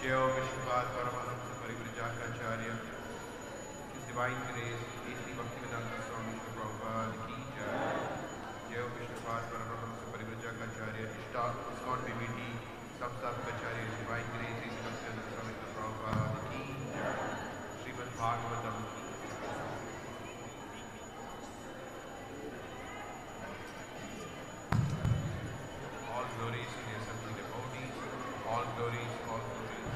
Jai Vishnupat Paramahamsa Parivrajakacarya, His Divine Grace, A.C. Bhaktivedanta Swami Srila Prabhupada Ki Jai. Jai Vishnupat Paramahamsa Parivrajakacarya, Ishta ISKCON BBT, Samsapkacharya, His Divine Grace, A.C. Bhaktivedanta Swami Srila Prabhupada Ki Jai. Srimad Bhagavatam Ki Jai. All glories to the assembly devotees, all glories, all glories,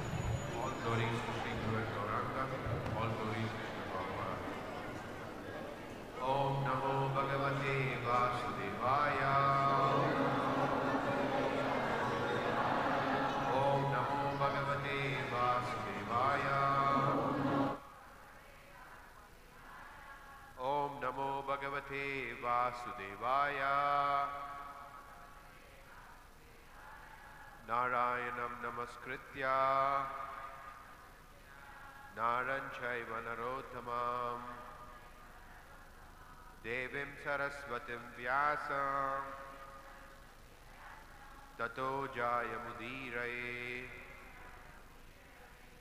all glories to Sri Guru Gauranga, all glories to Sri Prabhupada. Om Namo Bhagavate Vasudevaya. Om Namo Bhagavate Vasudevaya. Om Namo Bhagavate Vasudevaya. Narayanam Namaskritya Naran Chaiva Narottamam Devim Saraswatim Vyasam Tato Jayamudiraye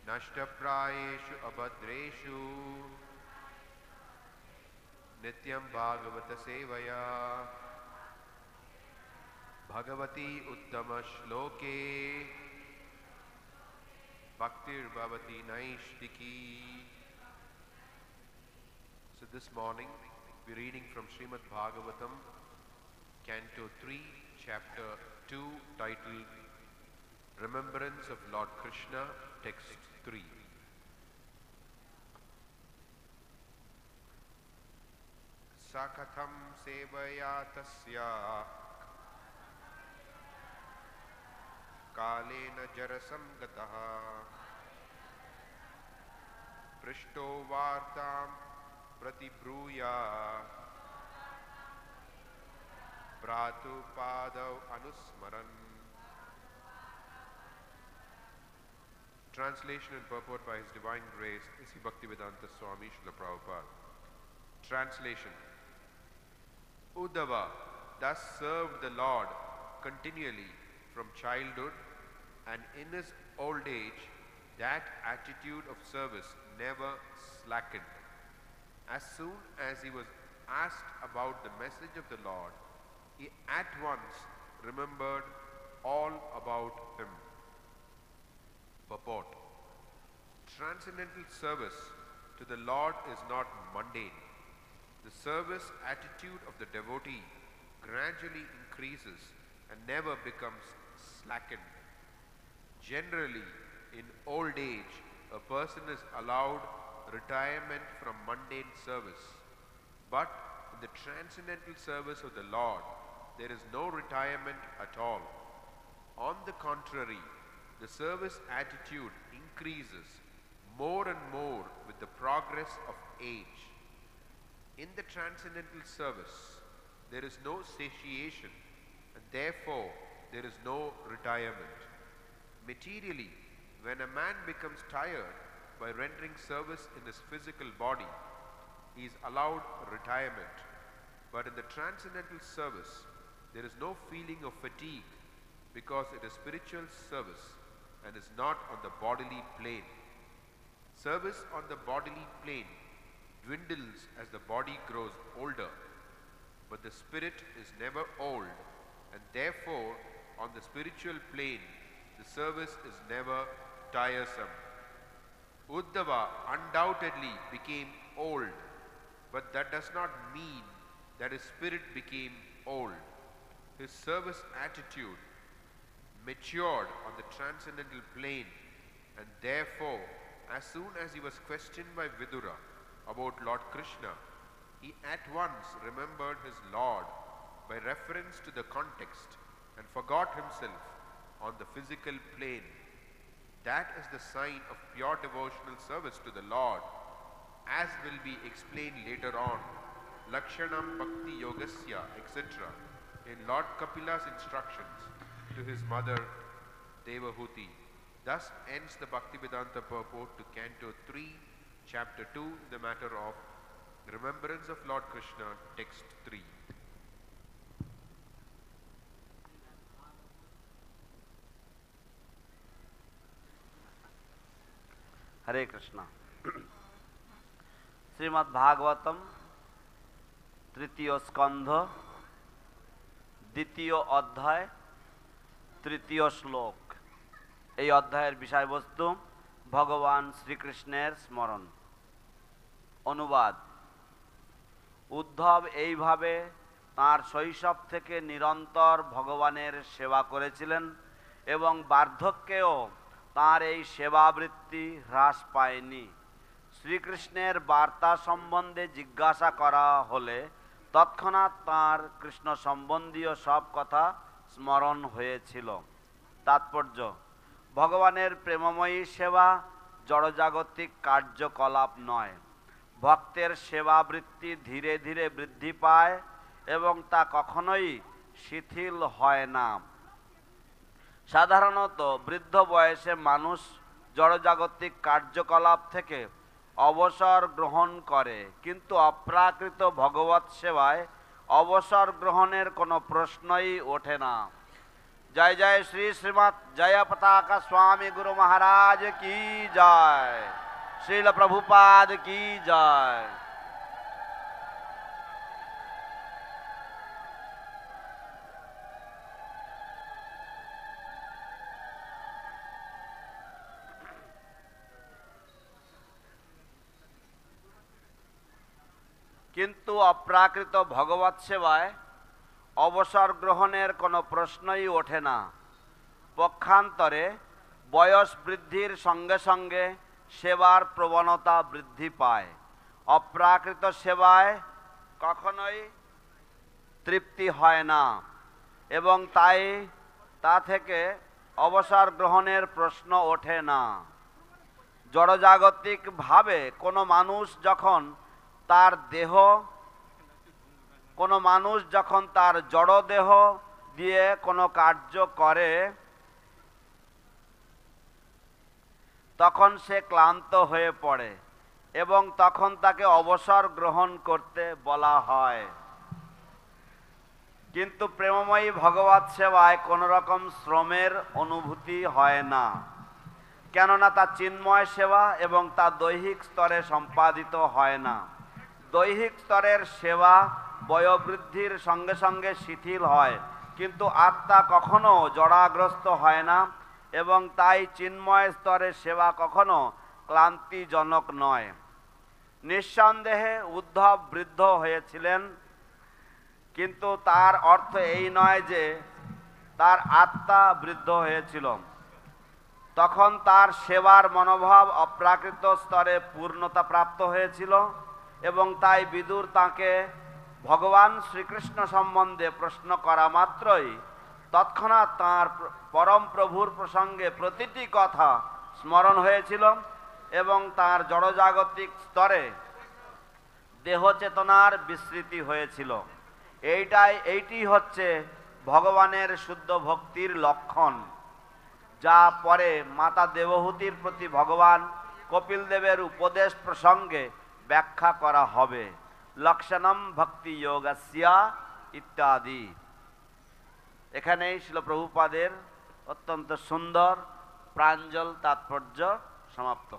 Nashtaprayeshu Abhadreshu Nityam Bhagavata Sevaya Bhagavati Uttama Shloke Bhaktir Bhavati Naishtiki. So this morning we're reading from Srimad Bhagavatam, Canto 3, Chapter 2, titled Remembrance of Lord Krishna, Text 3. Sakatham sevaya tasya Kalena jarasam gataha Prishto vartam pratibruya Pratu padav anusmaran. Translation and purport by His Divine Grace, A.C. Bhaktivedanta Swami Srila Prabhupada. Translation. Uddhava thus served the Lord continually from childhood, and in his old age that attitude of service never slackened. As soon as he was asked about the message of the Lord, he at once remembered all about him. Purport. Transcendental service to the Lord is not mundane. The service attitude of the devotee gradually increases and never becomes slackened. Generally, in old age, a person is allowed retirement from mundane service. But in the transcendental service of the Lord, there is no retirement at all. On the contrary, the service attitude increases more and more with the progress of age. In the transcendental service, there is no satiation, and therefore there is no retirement. Materially, when a man becomes tired by rendering service in his physical body, he is allowed retirement. But in the transcendental service, there is no feeling of fatigue because it is spiritual service and is not on the bodily plane. Service on the bodily plane dwindles as the body grows older, but the spirit is never old, and therefore on the spiritual plane the service is never tiresome. Uddhava undoubtedly became old, but that does not mean that his spirit became old. His service attitude matured on the transcendental plane, and therefore as soon as he was questioned by Vidura about Lord Krishna, he at once remembered his Lord by reference to the context and forgot himself on the physical plane. That is the sign of pure devotional service to the Lord, as will be explained later on, Lakshanam Bhakti Yogasya, etc., in Lord Kapila's instructions to his mother Devahuti. Thus ends the Bhaktivedanta purport to Canto 3, Chapter 2, the matter of Remembrance of Lord Krishna, Text 3. হরে কৃষ্ণ। শ্রীমদ্ ভাগবতম তৃতীয় স্কন্ধ দ্বিতীয় অধ্যায় তৃতীয় শ্লোক। এই অধ্যায়ের বিষয়বস্তু ভগবান শ্রীকৃষ্ণের স্মরণ। অনুবাদ: উদ্ধব এইভাবে তাঁর শৈশব থেকে নিরন্তর ভগবানের সেবা করেছিলেন এবং বার্ধক্যেও তাঁর এই সেবাবৃত্তি হ্রাস পায়নি। শ্রীকৃষ্ণের বার্তা সম্বন্ধে জিজ্ঞাসা করা হলে তৎক্ষণাৎ তাঁর কৃষ্ণ সম্বন্ধীয় সব কথা স্মরণ হয়েছিল। তাৎপর্য: ভগবানের প্রেমময়ী সেবা জড়জাগতিক কার্যকলাপ নয়। ভক্তের সেবাবৃত্তি ধীরে ধীরে বৃদ্ধি পায় এবং তা কখনোই শিথিল হয় না। সাধারণত বৃদ্ধ বয়সে মানুষ জড়জাগতিক কার্যকলাপ থেকে অবসর গ্রহণ করে, কিন্তু অপ্রাকৃত ভগবৎ সেবায় অবসর গ্রহণের কোনো প্রশ্নই ওঠে না। জয় জয় শ্রী শ্রীমৎ জয়পতাকা স্বামী গুরু মহারাজ কি জয়। শ্রীল প্রভুপাদ কি জয়। কিন্তু অপ্রাকৃত ভগবৎ সেবায় অবসর গ্রহণের কোনো প্রশ্নই ওঠে না। পক্ষান্তরে বয়স বৃদ্ধির সঙ্গে সঙ্গে সেবার প্রবণতা বৃদ্ধি পায়। অপ্রাকৃত সেবায় কখনোই তৃপ্তি হয় না এবং তাই তা থেকে অবসর গ্রহণের প্রশ্ন ওঠে না। জড়জাগতিকভাবে কোনো মানুষ যখন তার জড় দেহ দিয়ে কোনো কার্য করে তখন সে ক্লান্ত হয়ে পড়ে এবং তখন তাকে অবসর গ্রহণ করতে বলা হয়। কিন্তু প্রেমময়ী ভগবৎ সেবায় কোনো রকম শ্রমের অনুভূতি হয় না, কেননা তা চিন্ময় সেবা এবং তা দৈহিক স্তরে সম্পাদিত হয় না। দৈহিক স্তরের সেবা বয়োবৃদ্ধির সঙ্গে সঙ্গে শিথিল হয়, কিন্তু আত্মা কখনো জড়াগ্রস্ত হয় না এবং তাই চিন্ময় স্তরের সেবা কখনো ক্লান্তিজনক নয়। নিঃসন্দেহে উদ্ধব বৃদ্ধ হয়েছিলেন, কিন্তু তার অর্থ এই নয় যে তার আত্মা বৃদ্ধ হয়েছিল। তখন তার সেবার মনোভাব অপ্রাকৃত স্তরে পূর্ণতা প্রাপ্ত হয়েছিল এবং তাই বিদুর তাঁকে ভগবান শ্রীকৃষ্ণ সম্বন্ধে প্রশ্ন করা মাত্রই তৎক্ষণাৎ তাঁর পরম প্রভুর প্রসঙ্গে প্রতিটি কথা স্মরণ হয়েছিল এবং তাঁর জড়জাগতিক স্তরে দেহ চেতনার বিস্মৃতি হয়েছিল। এইটি হচ্ছে ভগবানের শুদ্ধ ভক্তির লক্ষণ, যা পরে মাতা দেবহূতির প্রতি ভগবান কপিল দেবের উপদেশ প্রসঙ্গে ব্যাখ্যা করা হবে। লক্ষণম ভক্তি যোগস্য ইত্যাদি। এখানেই শ্রীল প্রভুপাদের অত্যন্ত সুন্দর প্রাঞ্জল তাৎপর্য সমাপ্ত।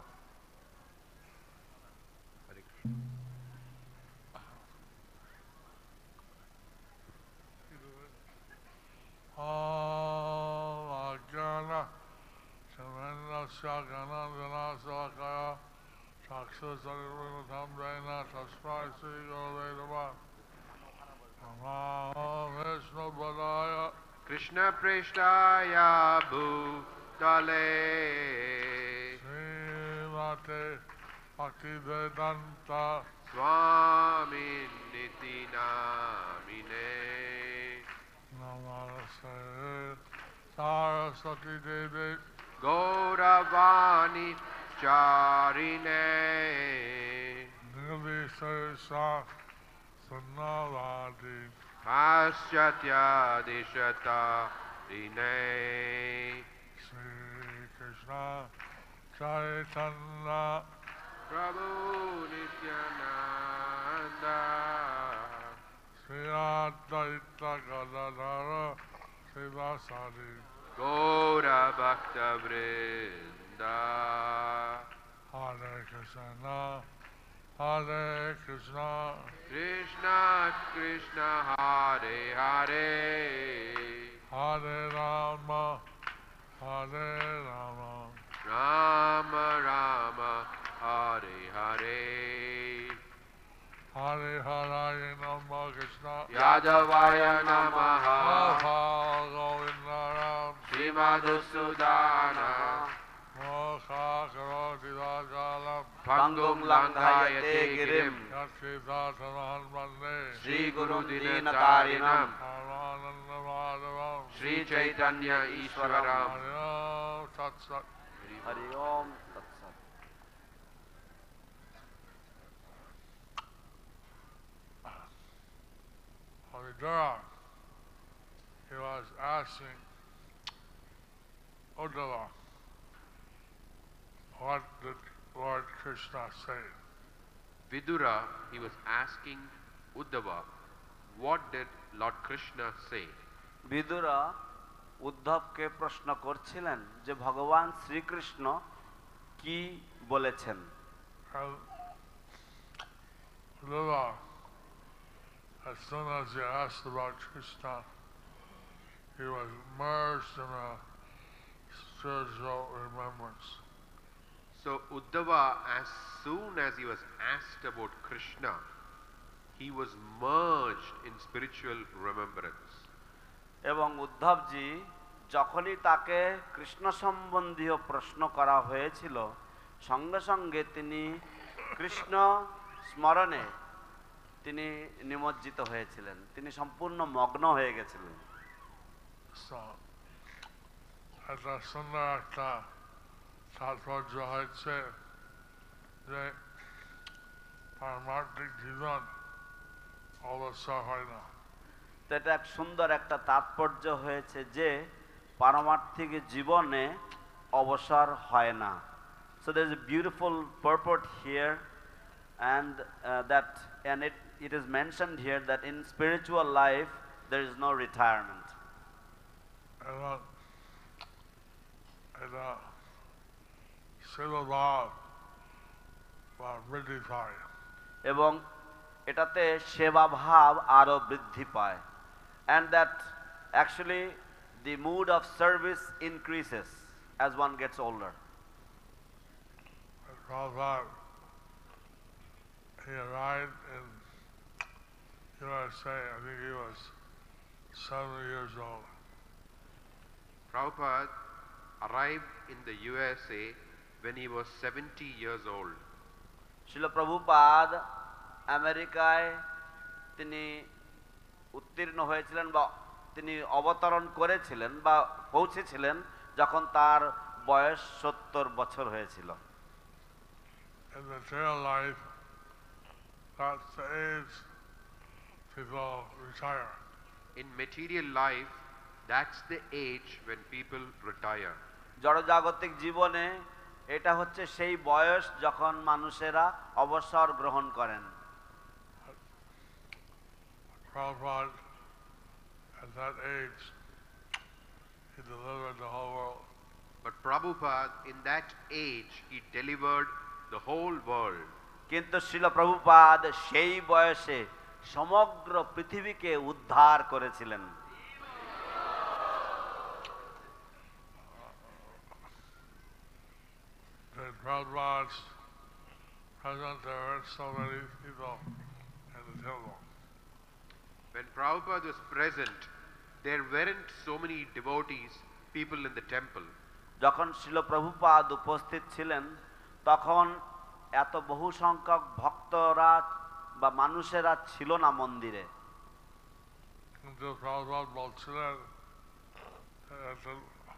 Krishna Preshtaya Bhutale Srimate Bhaktivedanta Swami Niti Namine Namaste Saraswati Devi Gauravani Charine Nirvishesha Sunnavadi Paschatya Dishata Rine Sri Krishna Chaitanya Prabhu Nityananda Sri Advaita Gadadhara Srivasadi Gaura Bhakta Vrinda Hare Krishna, Krishna Krishna Hare Hare, Hare Rama, Hare Rama, Rama Rama Hare Hare, Hare Hare Nama Krishna, Yadavaya Namaha, Radha Govindaram, Srimadhusudana, Mokha Karoti Rajalam, Pangum Langayate Girim, Yatkita Samahan Bande, Shri Guru Dinatarinam, Paramananda Madhavam, Shri Chaitanya Ishwaram. Hare Om Tat Sat. Hari Om Tat Sat. Haridwar, he was asking Uddhava, what did Lord Krishna say? Vidura, he was asking Uddhava, what did Lord Krishna say? বিদুরা উদ্ধবকে প্রশ্ন করছিলেন যে ভগবান শ্রীকৃষ্ণ কি বলেছেন। And Uddhava, as soon as he asked about Krishna, he was immersed in a spiritual remembrance. So Uddhava, as soon as he was asked about Krishna, he was merged in spiritual remembrance. এবং উদ্ধবজি যখনই তাকে কৃষ্ণ সম্বন্ধীয় প্রশ্ন করা হয়েছিল সঙ্গে সঙ্গে তিনি কৃষ্ণ স্মরণে তিনি নিমজ্জিত হয়েছিলেন, তিনি সম্পূর্ণ মগ্ন হয়ে গেছিলেন। So, একটা সুন্দর একটা তাৎপর্য হয়েছে যে পারমার্থিক জীবন অবসর হয় না। তো এটা এক সুন্দর একটা তাৎপর্য হয়েছে যে পারমার্থিক জীবনে অবসর হয় না। So there is a beautiful purport here, and it is mentioned here that in spiritual life there is no retirement. এটা সেবাভাব বা বৃদ্ধি পায়। এবং এটাতে সেবা ভাব আরো বৃদ্ধি পায়, and that actually the mood of service increases as one gets older. Prabhupada, he arrived in USA, I think he was 70 years old. Prabhupada arrived in the USA when he was 70 years old. শিল প্রভুপাদ আমেরিকায় তিনি উত্তীর্ণ হয়েছিলেন বা তিনি অবতরণ করেছিলেন বা পৌঁছেছিলেন যখন তার বয়স 70 বছর হয়েছিল। In material life, that's the age people retire. In material life, that's the age when people retire. জড়জাগতিক জীবনে এটা হচ্ছে সেই বয়স যখন মানুষেরা অবসর গ্রহণ করেন। Prabhupada, at that age, he delivered the whole world. But Prabhupada, in that age, he delivered the whole world. কিন্তু শিল প্রভুপাদ সেই বয়সে সমগ্র পৃথিবীকে উদ্ধার করেছিলেন। In Prabhupada's present, there were so many people in the temple. When Prabhupada was present, there weren't so many devotees, people in the temple. যখন শিল প্রভুপাদ উপস্থিত ছিলেন তখন এত বহু সংখ্যক ভক্তরা বা মানুষেরা ছিল না মন্দিরে। কিন্তু Prabhupada বলছিলেন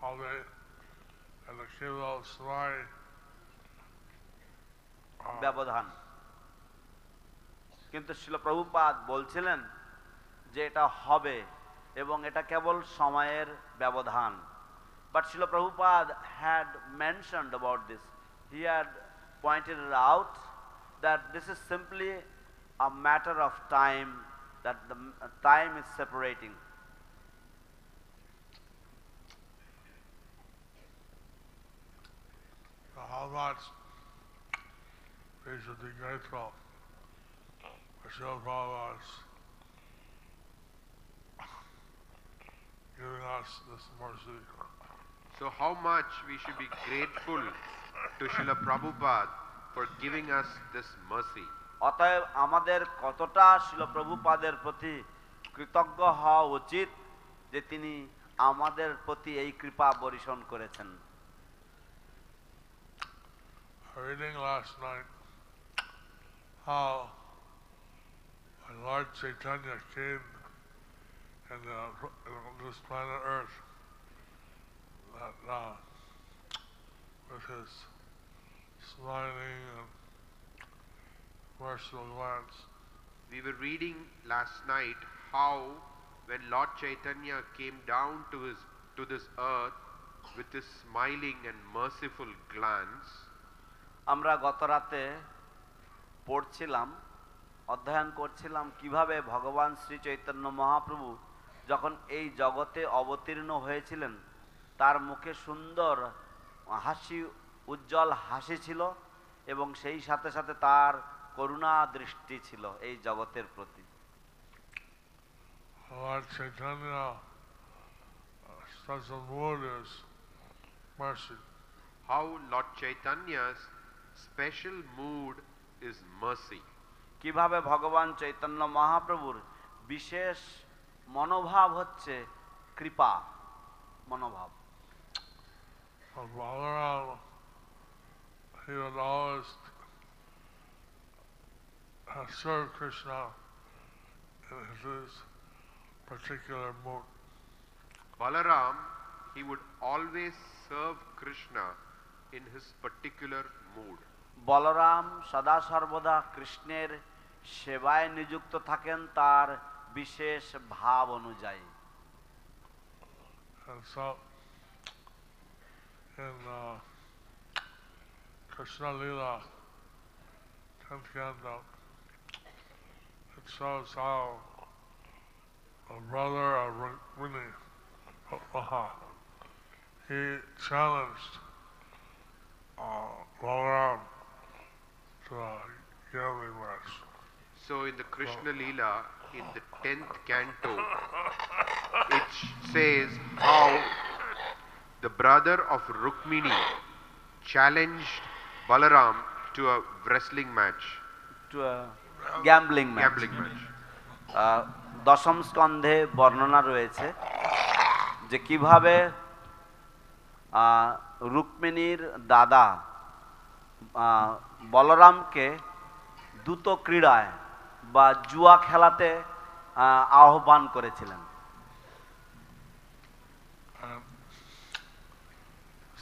হবে একটা কেবল সময় ব্যবধান, কিন্তু শিল প্রভুপাদ বলছিলেন যে এটা হবে এবং এটা কেবল সময়ের ব্যবধান। But Srila Prabhupada had mentioned about this. He had pointed it out that this is simply a matter of time, that the time is separating. How much we should be grateful Srila Prabhupada's giving us this mercy. So how much we should be grateful to Srila Prabhupada for giving us this mercy. অতএব আমাদের কতটা শিল প্রভুপাদের প্রতি কৃতজ্ঞ হওয়া উচিত যে তিনি আমাদের প্রতি এই কৃপা বর্ষণ করেছেন। Reading last night how when Lord Chaitanya came and this planet Earth, that with his smiling and merciful glance. We were reading last night how when Lord Chaitanya came down to this earth with his smiling and merciful glance. আমরা গত রাতে পড়ছিলাম, অধ্যয়ন করছিলাম কিভাবে ভগবান শ্রী চৈতন্য মহাপ্রভু যখন এই জগতে অবতীর্ণ হয়েছিলেন তার মুখে সুন্দর হাসি, উজ্জ্বল হাসি ছিল এবং সেই সাথে সাথে তার করুণা দৃষ্টি ছিল এই জগতের প্রতি। Lord Chaitanya special mood is mercy. How Lord Chaitanya's special mood is mercy. কিভাবে ভগবান চৈতন্য মহাপ্রভুর বিশেষ মনোভাব হচ্ছে কৃপা মনোভাব। Balaram, he would always serve Krishna in his particular mood. Balaram, he would always serve Krishna in his particular mood. Balaram সদা সর্বদা কৃষ্ণের সেবায় নিযুক্ত থাকেন তার বিশেষ ভাব অনুযায়ী। And so in Krishna Lila, 10th canto, it shows how a brother of Rukmini, he challenged Balaram to a gambling match. So in the Krishna Leela, in the 10th canto, it says how the brother of Rukmini challenged Balaram to a wrestling match. To a gambling match. Gambling match. দশম স্কন্ধে বর্ণনা রয়েছে যে কিভাবে রুক্মিণীর দাদা বলরামকে দ্রুত ক্রীড়ায় বা জুয়া খেলাতে আহ্বান করেছিলেন।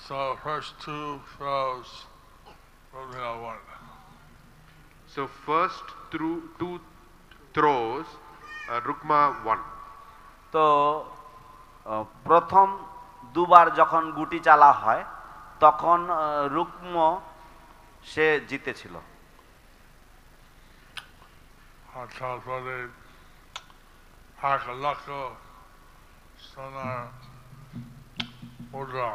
So first two throws, Rukmini won. So first through two throws, Rukma won. তো প্রথম দুবার যখন গুটি চালা হয় তখন রুক্ম সে জিতেছিল। তারপরে Akalaka Sonar Mudra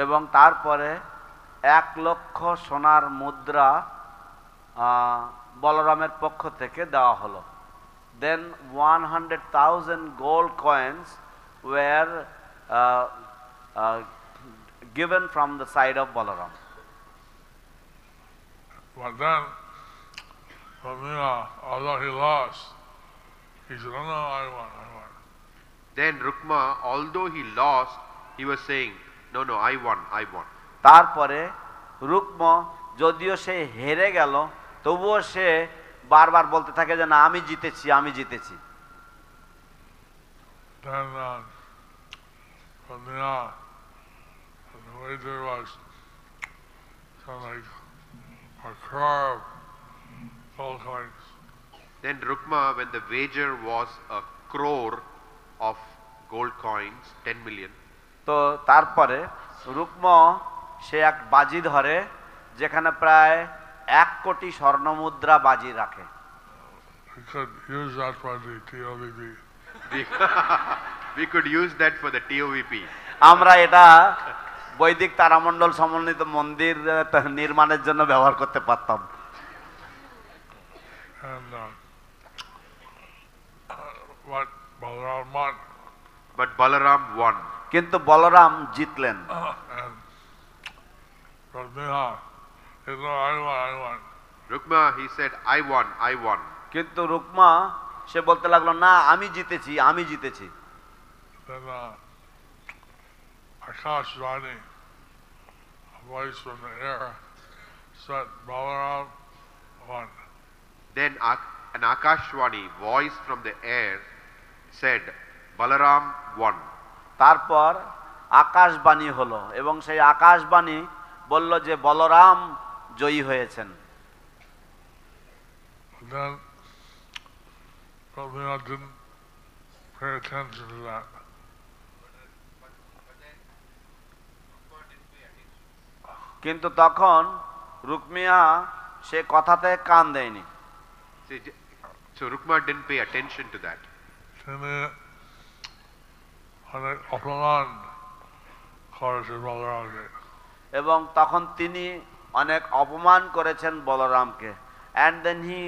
এবং তারপরে 1,00,000 সোনার মুদ্রা বলরামের পক্ষ থেকে দেওয়া হলো। Then 100,000 gold coins were given from the side of Balaram. But then, although he lost, he said, "No, I won, I won." Then Rukma, although he lost, he was saying, "No, no, I won, I won." তারপরে রুক্ম যদিও সে হেরে গেল তবুও সে বারবার বলতে থাকে যে না আমি জিতেছি, আমি জিতেছি। Then from the wager was something like a crore of gold coins. Then Rukma, when the wager was a crore of gold coins, 10 million. তো তারপরে রুক্ম সে এক বাজি ধরে যেখানে প্রায় 1 কোটি স্বর্ণমুদ্রা বাজি রাখে। We could use that for the TOBB. We could use that for the TOVP. আমরা এটা বৈদিক তারামণ্ডল সমন্বিত মন্দির নির্মাণের জন্য ব্যবহার করতে পারতাম। And what Balaram won. But Balaram won. কিন্তু বলরাম জিতলেন। And Rukmina, he said, I won. Rukma, he said, I won, I won. কিন্তু রুকমা সে বলতে লাগলো, না আমি জিতেছি, আমি জিতেছি। Then Akash Rani, a voice from the air, said Balaram won. Then an Akashwani voice from the air said, Balaram won. তারপর আকাশবাণী হলো এবং সেই আকাশবাণী বলল যে বলরাম জয়ী হয়েছেন। Then Rukmina didn't pay attention to that. কিন্তু তখন রুকমিয়া সে কথাতে কান দেয়নি। So Rukma didn't pay attention to that. তিনি অনেক অপমান করেছেন বলরামকে। এবং তখন তিনি অনেক অপমান করেছেন বলরামকে। And then he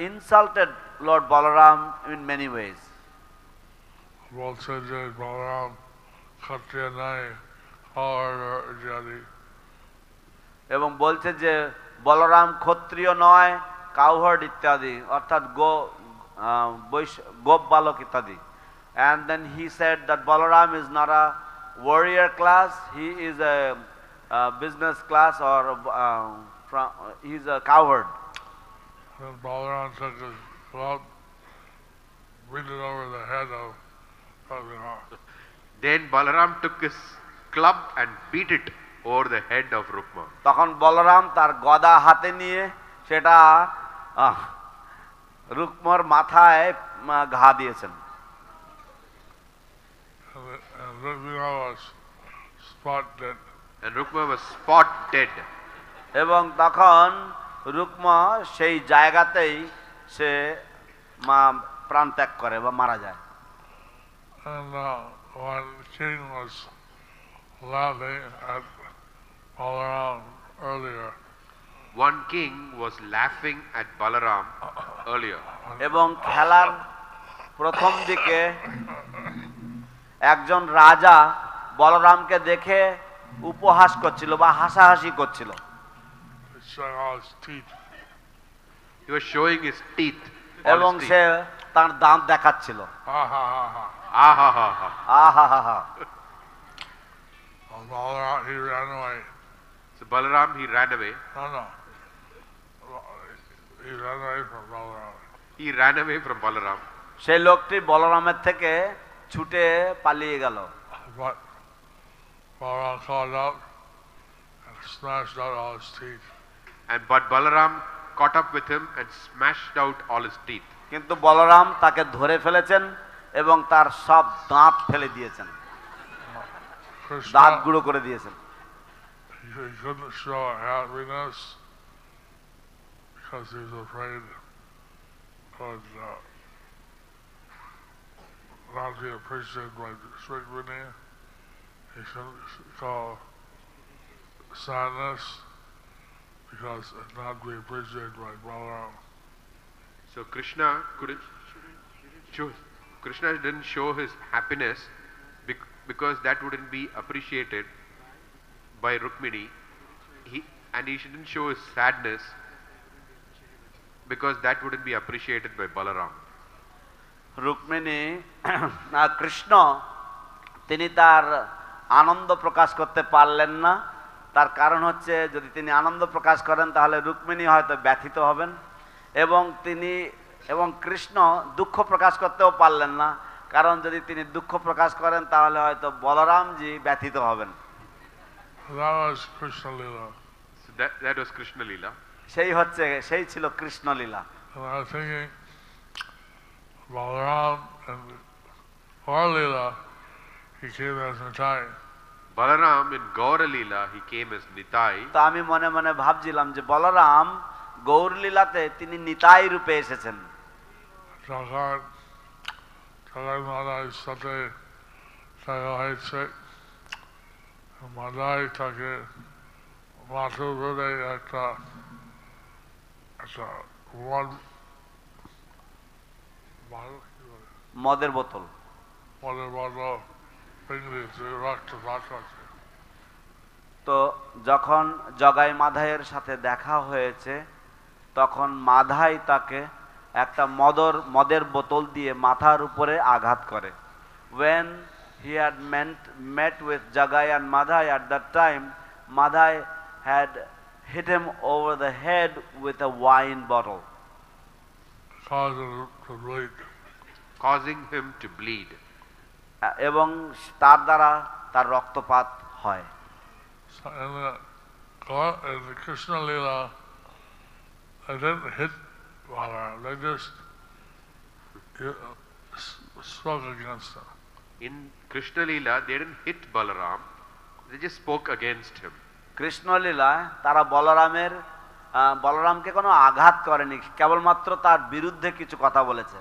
insulted Lord Balaram in many ways. বলছে যে বলরাম ক্ষত্রিয় নয়, আর ইত্যাদি। এবং বলছে যে বলরাম ক্ষত্রিয় নয়, কাউহার্ড ইত্যাদি, অর্থাৎ গোপ বালক ইত্যাদি। And then he said that Balaram is not a warrior class, he is a business class, or he is a coward. And Balaram took his club, beat it over the head of Rukmina. Then Balaram took his club and beat it over the head of Rukma. তখন বলরাম তার গদা হাতে নিয়ে সেটা রুকমার মাথায় ঘা দিয়েছেন। And Rukmina was spot dead. And Rukma was spot dead. এবং তখন রুকমা সেই জায়গাতেই সে প্রাণ ত্যাগ করে বা মারা যায়। And one king was laughing at Balaram earlier. One king was laughing at Balaram earlier. এবং খেলার প্রথম দিকে একজন রাজা বলরামকে দেখে উপহাস করছিল বা হাসাহাসি করছিল। Showing all his teeth. He was showing his teeth. এবং সে তার দাঁত দেখাচ্ছিল। Ha ha ha ha. Ah ha ha ha. আহা হা হা। Balaram, he ran away. So Balaram, he ran away. No. He ran away from Balaram. He ran away from Balaram. সেই লোকটি বলরামের থেকে ছুটে পালিয়ে গেল। But Balaram caught up and smashed out all his teeth. But Balaram caught up with him and smashed out all his teeth. কিন্তু বলরাম তাকে ধরে ফেলেছেন এবং তার সব দাঁত ফেলে দিয়েছেন, দাঁত গুঁড়ো করে দিয়েছেন। He couldn't show happiness because he was afraid of not be appreciated by Rukmini. He couldn't show sadness because it not be appreciated by Balaram. So Krishna didn't show his happiness because that wouldn't be appreciated by Rukmini. And he shouldn't show his sadness because that wouldn't be appreciated by Balaram. Rukmini Krishna তিনি তার আনন্দ প্রকাশ করতে পারলেন না। তার কারণ হচ্ছে যদি তিনি আনন্দ প্রকাশ করেন তাহলে রুক্মিণী হয়তো ব্যথিত হবেন, এবং কৃষ্ণ দুঃখ প্রকাশ করতেও পারলেন না, কারণ যদি তিনি দুঃখ প্রকাশ করেন তাহলে হয়তো বলরামজি ব্যথিত হবেন। That was Krishna Lila. So that was Krishna Lila. সেই ছিল কৃষ্ণ লীলা। And I was thinking, Balaram and Gaur Lila, he came as Nitai. Balaram in Gaura Lila, he came as Nitai. তো আমি মনে মনে ভাবছিলাম যে বলরাম গৌর লীলাতে তিনি নিতাই রূপে এসেছেন। সবাই মাদার সাথে থাকা হয়েছে, মাদার তাকে মাথার উপরে একটা একটা মদের বোতল মদের বড় ইংরেজি রক্তপাত আছে। তো যখন জগাই মাধাইয়ের সাথে দেখা হয়েছে তখন মাধাই তাকে একটা মদের বোতল দিয়ে মাথার উপরে আঘাত করে। when he had met with Jagai and Madhai at that time, Madhai had hit him over the head with a wine bottle, causing him to bleed. এবং তার দ্বারা তার রক্তপাত হয়। In the Krishna Leela, they didn't hit Balaram, they just spoke against him. In Krishna Leela, they didn't hit Balaram, they just spoke against him. Krishna লীলায় তারা বলরামকে কোনো আঘাত করেনি, কেবলমাত্র তার বিরুদ্ধে কিছু কথা বলেছে।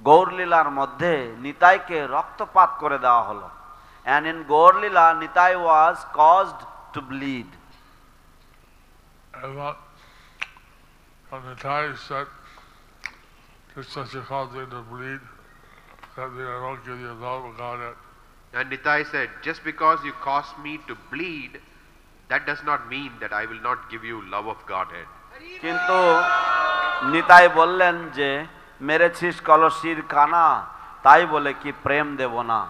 গৌর লীলার মধ্যে নিতাইকে রক্তপাত করে দেওয়া হলো। And in Gaur Lila, Nitai was caused to bleed. And Nitai said, just as you caused me to bleed, that I don't give you love of Godhead. And Nitai said, just because you caused me to bleed, that does not mean that I will not give you love of Godhead. কিন্তু নিতাই বললেন যে মেরেছিস কলসির কানা, তাই বলে কি প্রেম দেব না।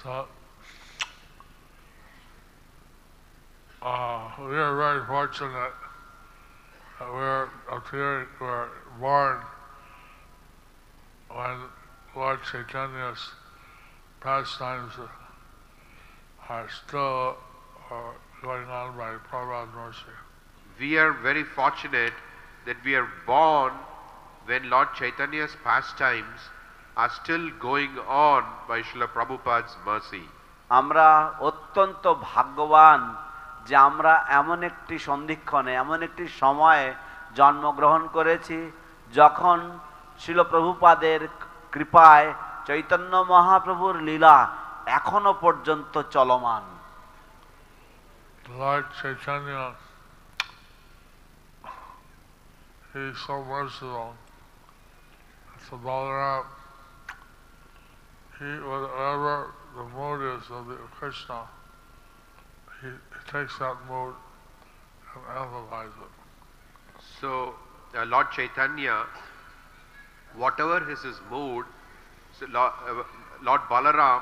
So, we are very fortunate that we're up here, we're born when Lord Chaitanya's pastimes are still going on by Prabhupada's mercy. We are very fortunate that we are born when Lord Chaitanya's pastimes are still going on by Srila Prabhupada's mercy. আমরা অত্যন্ত ভাগ্যবান যে আমরা এমন একটি সন্ধিক্ষণে, এমন একটি সময়ে জন্মগ্রহণ করেছি যখন শ্রীল প্রভুপাদের কৃপায় চৈতন্য মহাপ্রভুর লীলা এখনো পর্যন্ত চলমান। Lord Chaitanya, he is so merciful. So Balaram, whatever the mood is of the Krishna, he takes that mood and amplifies it. So Lord Chaitanya, whatever is his mood, so Lord Balaram,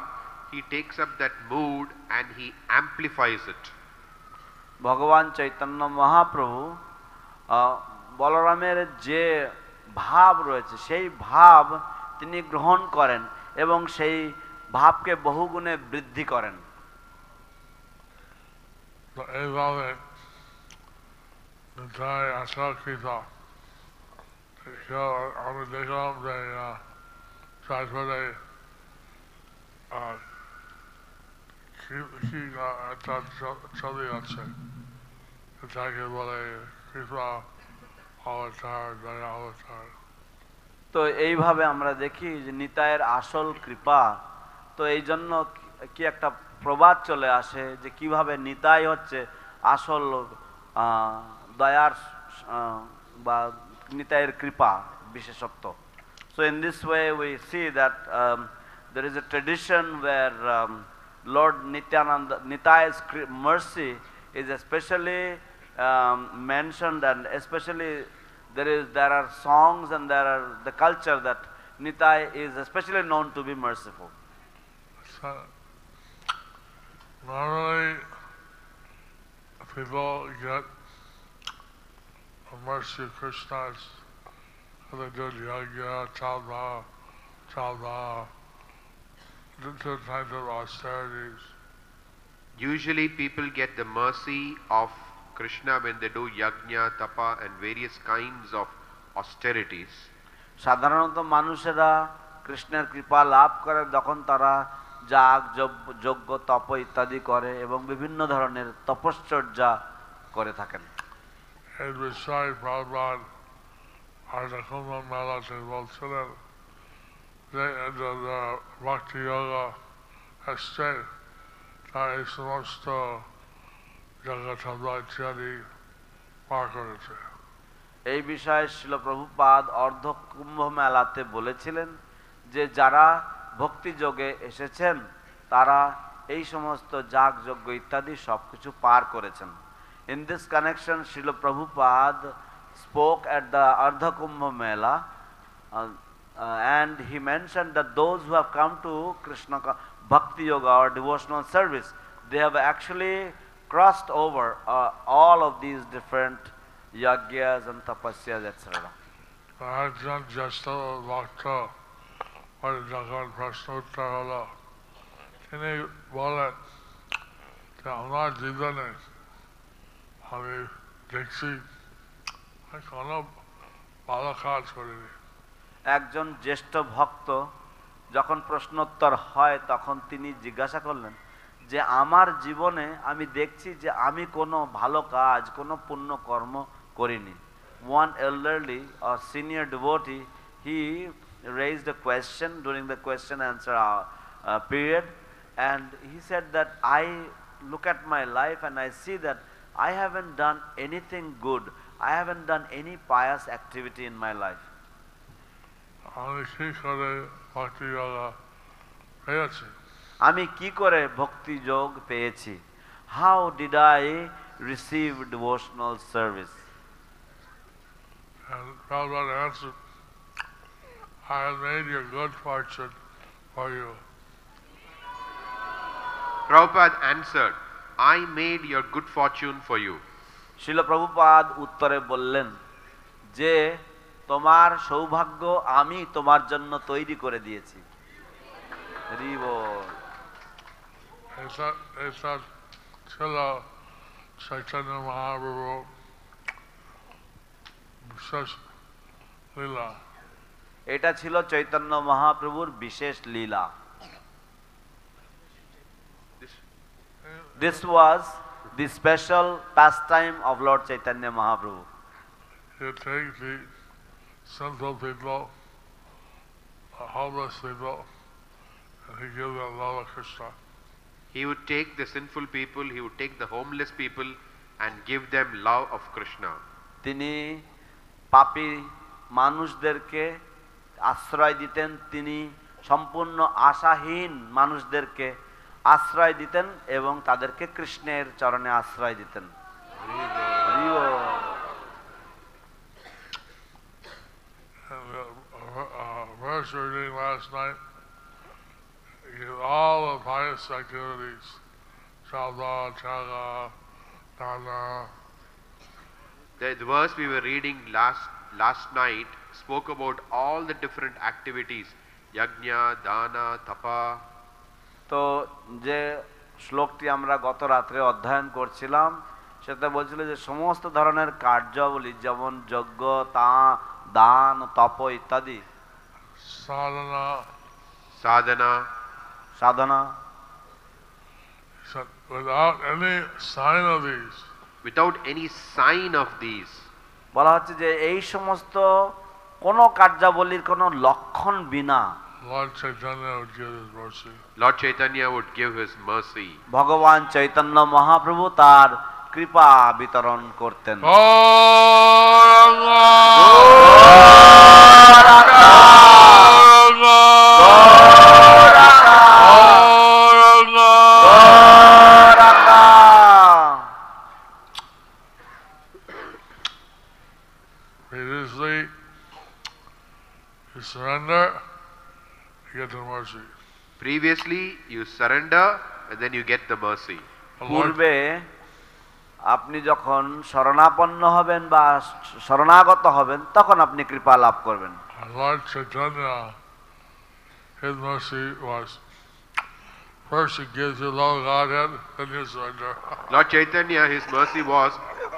he takes up that mood and he amplifies it. ভগবান চৈতন্য মহাপ্রভু বলরামের যে ভাব রয়েছে সেই ভাব তিনি গ্রহণ করেন এবং সেই ভাবকে বহুগুণে বৃদ্ধি করেন। এইভাবে নিতাই আশাকৃত, আমি দেখলাম যে তারপরে কি একটা ছবি আছে, যাকে বলে কৃপা অবতার, দয়া অবতার। তো এইভাবে আমরা দেখি যে নিতাইয়ের আসল কৃপা, তো এই জন্য কি একটা প্রবাদ চলে আসে যে কিভাবে নিতাই হচ্ছে আসল দয়ার বা নিতাইয়ের কৃপা বিশেষত্ব। So in this way we see that there is a tradition where Lord Nityananda, Nitai's mercy is especially mentioned, and especially there are songs and there are the culture that Nitai is especially known to be merciful. So, normally people get the mercy of Krishna, they do yajna, chalva, different kinds of austerities. Usually people get the mercy of Krishna when they do yajna, tapa and various kinds of austerities. সাধারণত মানুষেরা কৃষ্ণের কৃপা লাভ করে যখন তারা যাগ যজ্ঞ তপ ইত্যাদি করে এবং বিভিন্ন ধরনের তপশ্চর্যা করে থাকেন। এই বিষয়ে প্রভুপাদ আর্ধকুম্ভ মেলাতে বলছিলেন যে ভক্তি যোগ এসছে, তারা এই সমস্ত জগৎ ইত্যাদি পার করেছে। এই বিষয়ে শিল প্রভুপাদ অর্ধকুম্ভ মেলাতে বলেছিলেন যে যারা ভক্তিযোগে এসেছেন তারা এই সমস্ত যাগ যজ্ঞ ইত্যাদি সবকিছু পার করেছেন। In this connection, Srila Prabhupada spoke at the Ardha Kumbh Mela and he mentioned that those who have come to Krishna Bhakti Yoga or devotional service, they have actually crossed over all of these different yagyas and tapasyas, etc. একজন জ্যেষ্ঠ ভক্ত যখন প্রশ্ন উত্তর হলো, তিনি বলেন যে আমার জীবনে আমি দেখছি কোনো ভালো কাজ করিনি। একজন জ্যেষ্ঠ ভক্ত যখন প্রশ্নোত্তর হয় তখন তিনি জিজ্ঞাসা করলেন যে আমার জীবনে আমি দেখছি যে আমি কোনো ভালো কাজ, কোনো পুণ্য কর্ম করিনি। One elderly or senior devotee, he raised a question during the question answer period, and he said that I look at my life and I see that I haven't done anything good. I haven't done any pious activity in my life. আমি কি করে ভক্তি যোগ পেয়েছি? How did I receive devotional service? And Prabhupada answered, I have made your good fortune for you. Prabhupada answered, I made your good fortune for you. শিল প্রভুপাদ উত্তরে বললেন যে তোমার সৌভাগ্য আমি তোমার জন্য তৈরি করে দিয়েছি। ছিল চৈতন্য মহাপ্রভু বিশেষ লীলা। এটা ছিল চৈতন্য মহাপ্রভুর বিশেষ লীলা। This was the special pastime of Lord Chaitanya Mahaprabhu. He would take the sinful people, homeless people, and he gave them love of Krishna. He would take the sinful people, he would take the homeless people and give them love of Krishna. তিনি পাপী মানুষদেরকে আশ্রয় দিতেন, তিনি সম্পূর্ণ আশাহীন মানুষদেরকে আশ্রয় দিতেন এবং তাদেরকে কৃষ্ণের চরণে আশ্রয় দিতেন। The verse we were reading last night spoke about all the different activities, yajna, dana, tapa. তো যে শ্লোকটি আমরা গত রাত্রে অধ্যয়ন করছিলাম সেটা বলছিল যে সমস্ত ধরনের কার্যাবলী যেমন যজ্ঞ, দান, তপ ইত্যাদি, sadhana, without any sign of these, বলা হচ্ছে যে এই সমস্ত কোনো কার্যাবলীর কোনো লক্ষণ বিনা Lord Chaitanya would give his mercy. ভগবান চৈতন্য মহাপ্রভু তার কৃপা বিতরণ করতেন। Previously you surrender and then you get the mercy. পূর্বে আপনি যখন শরণাপন্ন হবেন বা শরণাগত হবেন তখন আপনি কৃপা লাভ করবেন। Lord Chaitanya, his mercy was first he gives you love of Godhead, then you surrender. Lord Chaitanya, his mercy was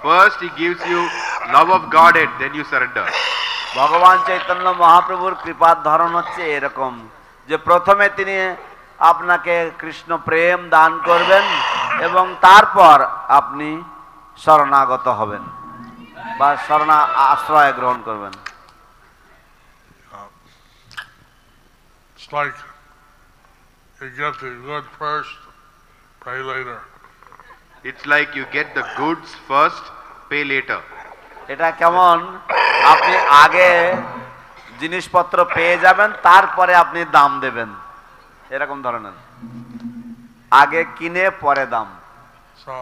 first he gives you love of Godhead, then you surrender. ভগবান চৈতন্য মহাপ্রভুর কৃপার ধরন হচ্ছে এরকম যে প্রথমে তিনি আপনাকে কৃষ্ণ প্রেম দান করবেন এবং তারপর আপনি শরণাগত হবেন বা আশ্রয় গ্রহণ করবেন। It's like you get the good first, pay later. It's like you get the goods first, pay later. এটা কেমন, আপনি আগে জিনিসপত্র পেয়ে যাবেন, তারপরে আপনি দাম দেবেন, এরকম ধরনের, আগে কিনে পরে দাম। So,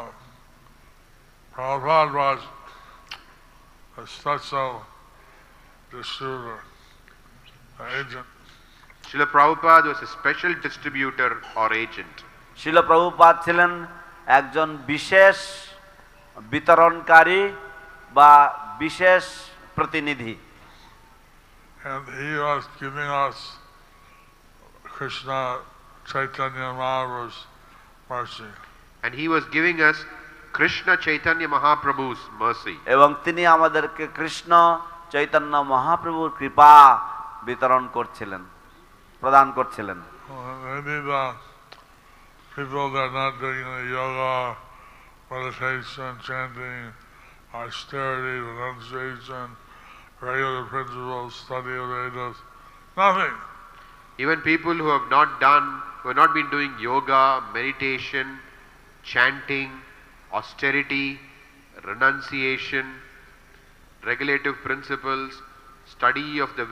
Prabhupada was a special distributor, agent. Srila Prabhupada was a special distributor or agent. শিল প্রভুপাদ ছিলেন একজন বিশেষ বিতরণকারী বা বিশেষ প্রতিনিধি। And he was giving us Krishna Chaitanya Mahaprabhu's mercy. And he was giving us Krishna Chaitanya Mahaprabhu's mercy. এবং তিনি আমাদেরকে কৃষ্ণ চৈতন্য মহাপ্রভুর কৃপা বিতরণ করছিলেন, প্রদান করছিলেন। Maybe the people that are not doing any yoga, meditation, chanting, austerity, renunciation, regular principles, study of Vedas, nothing. Even people who have not been doing yoga, meditation, chanting, austerity, renunciation, regulative principles, study of the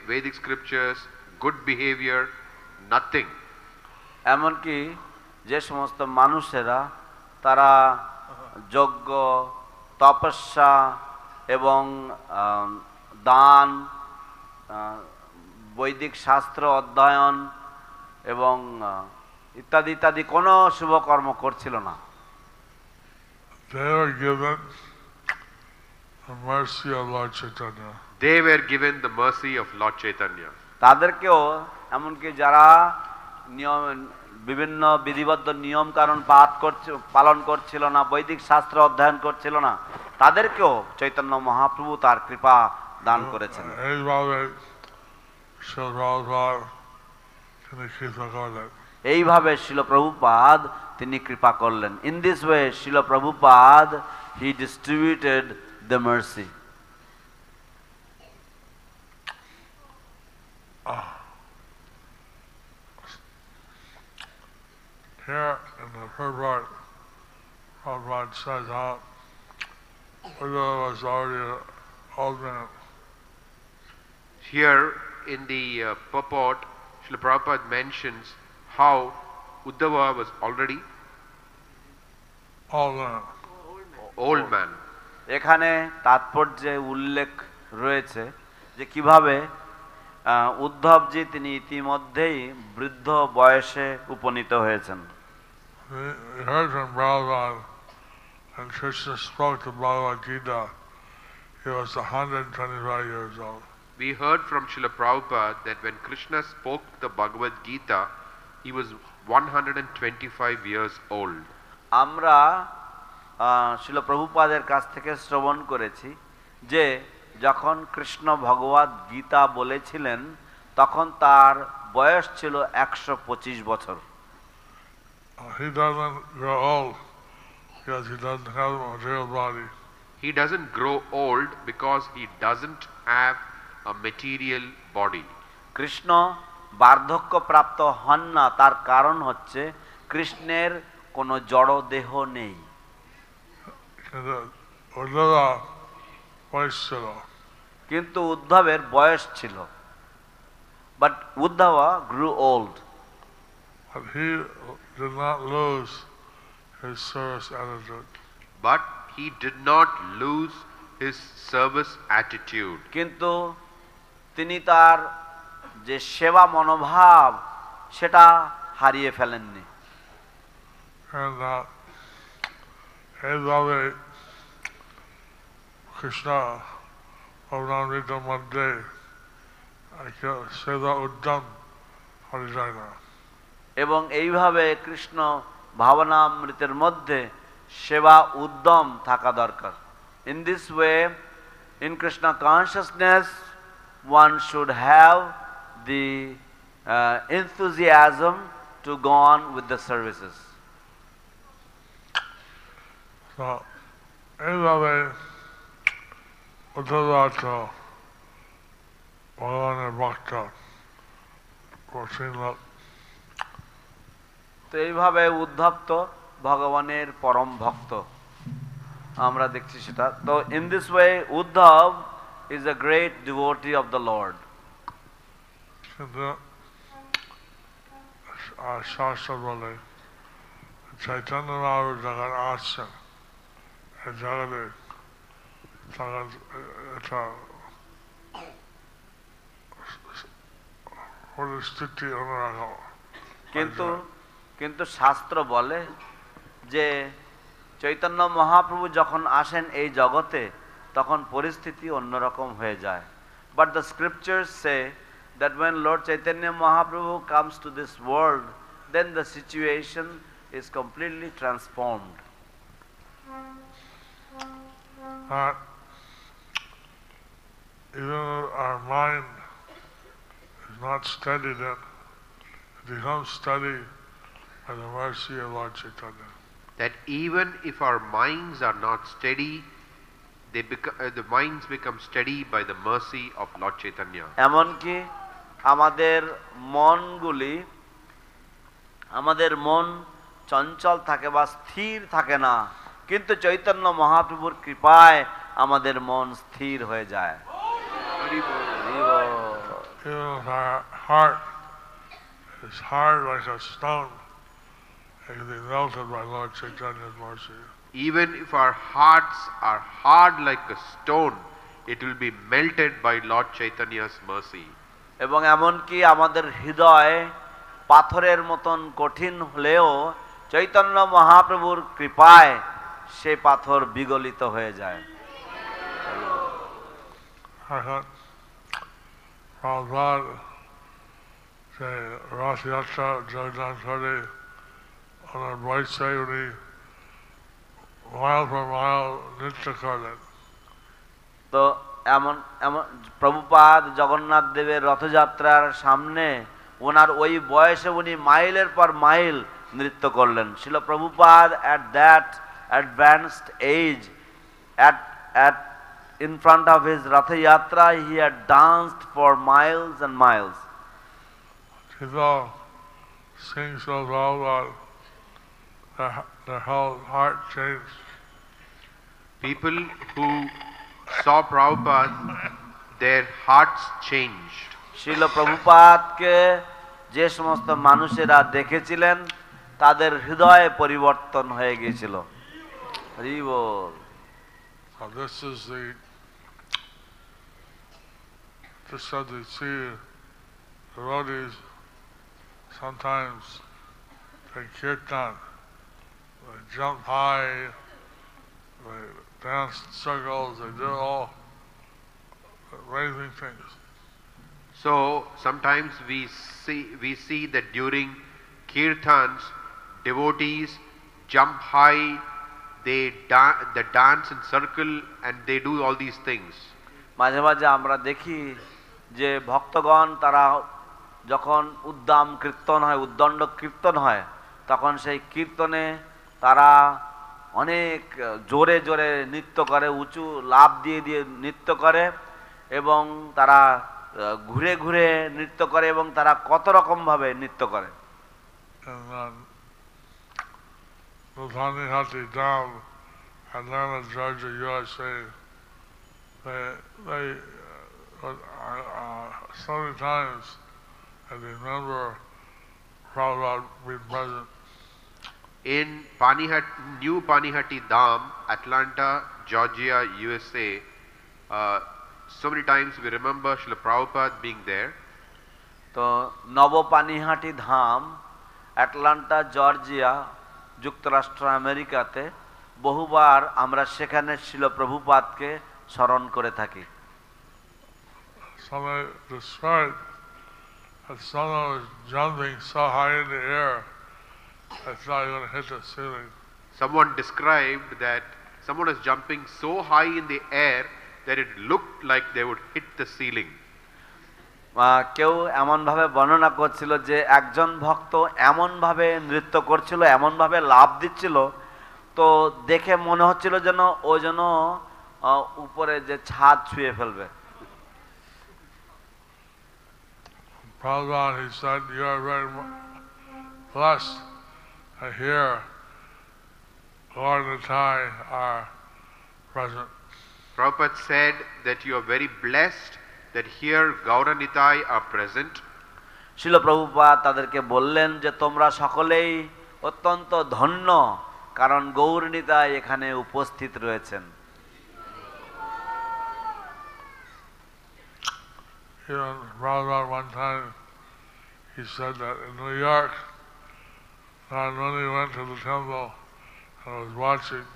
Vedic scriptures, good behavior, nothing. এমনকি যে সমস্ত মানুষেরা তারা যজ্ঞ, তপস্যা এবং দান, বৈদিক শাস্ত্র অধ্যয়ন এবং ইত্যাদি ইত্যাদি কোনো শুভকর্ম করছিল না। They were given the mercy of Lord Chaitanya. They were given the mercy of Lord Chaitanya. তাদেরকেও এমনকি যারা বিভিন্ন বিধিবদ্ধ নিয়ম কানুন পালন করছিল না, বৈদিক শাস্ত্র অধ্যয়ন করছিল না, তাদেরকেও চৈতন্য মহাপ্রভু তার কৃপা দান করেছেন। এইভাবে শিল প্রভুপাদ তিনি কৃপা করলেন। In this way Srila Prabhupada he distributed the mercy. Here in the third part, Prabhupada says how Buddha was already an old man. Here in the purport, Srila Prabhupada mentions how Uddhava was already old man. এখানে তাৎপর্যে উল্লেখ রয়েছে যে কিভাবে উদ্ধবজি তিনি ইতিমধ্যেই বৃদ্ধ বয়সে উপনীত হয়েছেন। We heard from Prabhupada, and Krishna spoke the Bhagavad Gita, he was 125 years old. We heard from Srila Prabhupada that when Krishna spoke the Bhagavad Gita, he was 125 years old. আমরা শিল প্রভুপাদের কাছ থেকে শ্রবণ করেছি যে যখন কৃষ্ণ ভগবদ গীতা বলেছিলেন তখন তার বয়স ছিল 125 বছর। He doesn't grow old because he doesn't have a material body. He doesn't grow old because he doesn't have a material body. Krishna বার্ধক্য প্রাপ্ত হন না, তার কারণ হচ্ছে কৃষ্ণের কোনো জড় দেহ নেই। কিন্তু উদ্ধবের বয়স ছিল, but Uddhava grew old. But he did not lose his service attitude. But he did not lose his service attitude. কিন্তু তিনি তার যে সেবা মনোভাব সেটা হারিয়ে ফেলেননি। And এইভাবে কৃষ্ণ অবনামৃতের মধ্যে সেবা উদ্যম হয়ে যায় না। এবং এইভাবে কৃষ্ণ ভাবনামৃতের মধ্যে সেবা উদ্যম থাকা দরকার। In this way, in Krishna consciousness, one should have the enthusiasm to go on with the services. So, এইভাবে উদ্ধত ভগবানের ভক্ত কঠিন লোক। তো এইভাবে উদ্ধপ্ত ভগবানের পরম ভক্ত আমরা দেখছি সেটা। তো in this way Uddhav is a great devotee of the Lord. কিন্তু শাস্ত্র বলে চৈতন্য মহাপ্রভু যখন আসছেন এই জগতে তখন এটা পরিস্থিতি অন্যরকম। কিন্তু কিন্তু শাস্ত্র বলে যে চৈতন্য মহাপ্রভু যখন আসেন এই জগতে তখন পরিস্থিতি অন্যরকম হয়ে যায়। But the scriptures say that when Lord Chaitanya Mahaprabhu comes to this world, then the situation is completely transformed. Even our mind is not steady, then it becomes steady by the mercy of Lord Chaitanya. That even if our minds are not steady, the minds become steady by the mercy of Lord Chaitanya. এমনকি আমাদের মনগুলি, আমাদের মন চঞ্চল থাকে বা স্থির থাকে না, কিন্তু চৈতন্য মহাপ্রভুর কৃপায় আমাদের মন স্থির হয়ে যায়। Our heart is hard like a stone, it can be melted by Lord Chaitanya's mercy. Even if our hearts are hard like a stone, it will be melted by Lord Chaitanya's mercy. এবং এমনকি আমাদের হৃদয় পাথরের মতন কঠিন হলেও চৈতন্য মহাপ্রভুর কৃপায় সে পাথর বিগলিত হয়ে যায়। Prabhupada say Rath Yatra Jagdan Kare on our right side উনি mile for mile নৃত্য করেন। তো এমন এমন প্রভুপাদ জগন্নাথ দেবের রথযাত্রার সামনে ওনার ওই বয়সে উনি মাইলের পর মাইল নৃত্য করলেন। ছিল Prabhupada at that advanced age, at in front of his Ratha Yatra, he had danced for miles and miles. People sing so well that their whole heart changed. People who saw Prabhupada, their hearts changed. শিল প্রভুপাদকে যে সমস্ত মানুষেরা দেখেছিলেন তাদের হৃদয় পরিবর্তন হয়ে গিয়েছিল। হরি বল। Just as we see devotees sometimes they kirtan, they jump high, they dance in circles, they do all amazing things. So sometimes we see that during kirtans, devotees jump high, they dance in circle, and they do all these things. মাঝে মাঝে আমরা দেখি যে ভক্তগণ তারা যখন উদ্দাম কীর্তন হয়, উদ্দণ্ড কীর্তন হয়, তখন সেই কীর্তনে তারা অনেক জোরে জোরে নৃত্য করে, উঁচু লাফ দিয়ে দিয়ে নৃত্য করে এবং তারা ঘুরে ঘুরে নৃত্য করে এবং তারা কত রকম ভাবে নৃত্য করে। Down Atlanta, Georgia, USA. They so many times I remember Prabhupada being present. In New Panihati Dham, Atlanta, Georgia, USA, so many times we remember Srila Prabhupada being there. তো নবপানিহাটি ধাম অ্যাটলান্টা, জর্জিয়া, যুক্তরাষ্ট্র আমেরিকাতে বহুবার আমরা সেখানে শিল প্রভুপাদকে স্মরণ করে থাকি। Somebody described that someone was jumping so high in the air that thought he was going to hit the ceiling. Someone described that someone was jumping so high in the air that it looked like they would hit the ceiling. কেউ এমনভাবে বর্ণনা করছিল যে একজন ভক্ত এমনভাবে নৃত্য করছিল, এমনভাবে লাফ দিচ্ছিল, তো দেখে মনে হচ্ছিল যেন ও যেন উপরে যে ছাদ ছুঁয়ে ফেলবে। Prabhupada, he said, you are very blessed to hear Lord Nitai are present. Prabhupada said that you are very blessed that here Gaura Nitai are present. শিল প্রভুপাদ তাদেরকে বললেন যে তোমরা সকলেই অত্যন্ত ধন্য, কারণ গৌর নিতাই এখানে উপস্থিত রয়েছেন। Prabhupada one time he said that in New York, when he went to the temple and was watching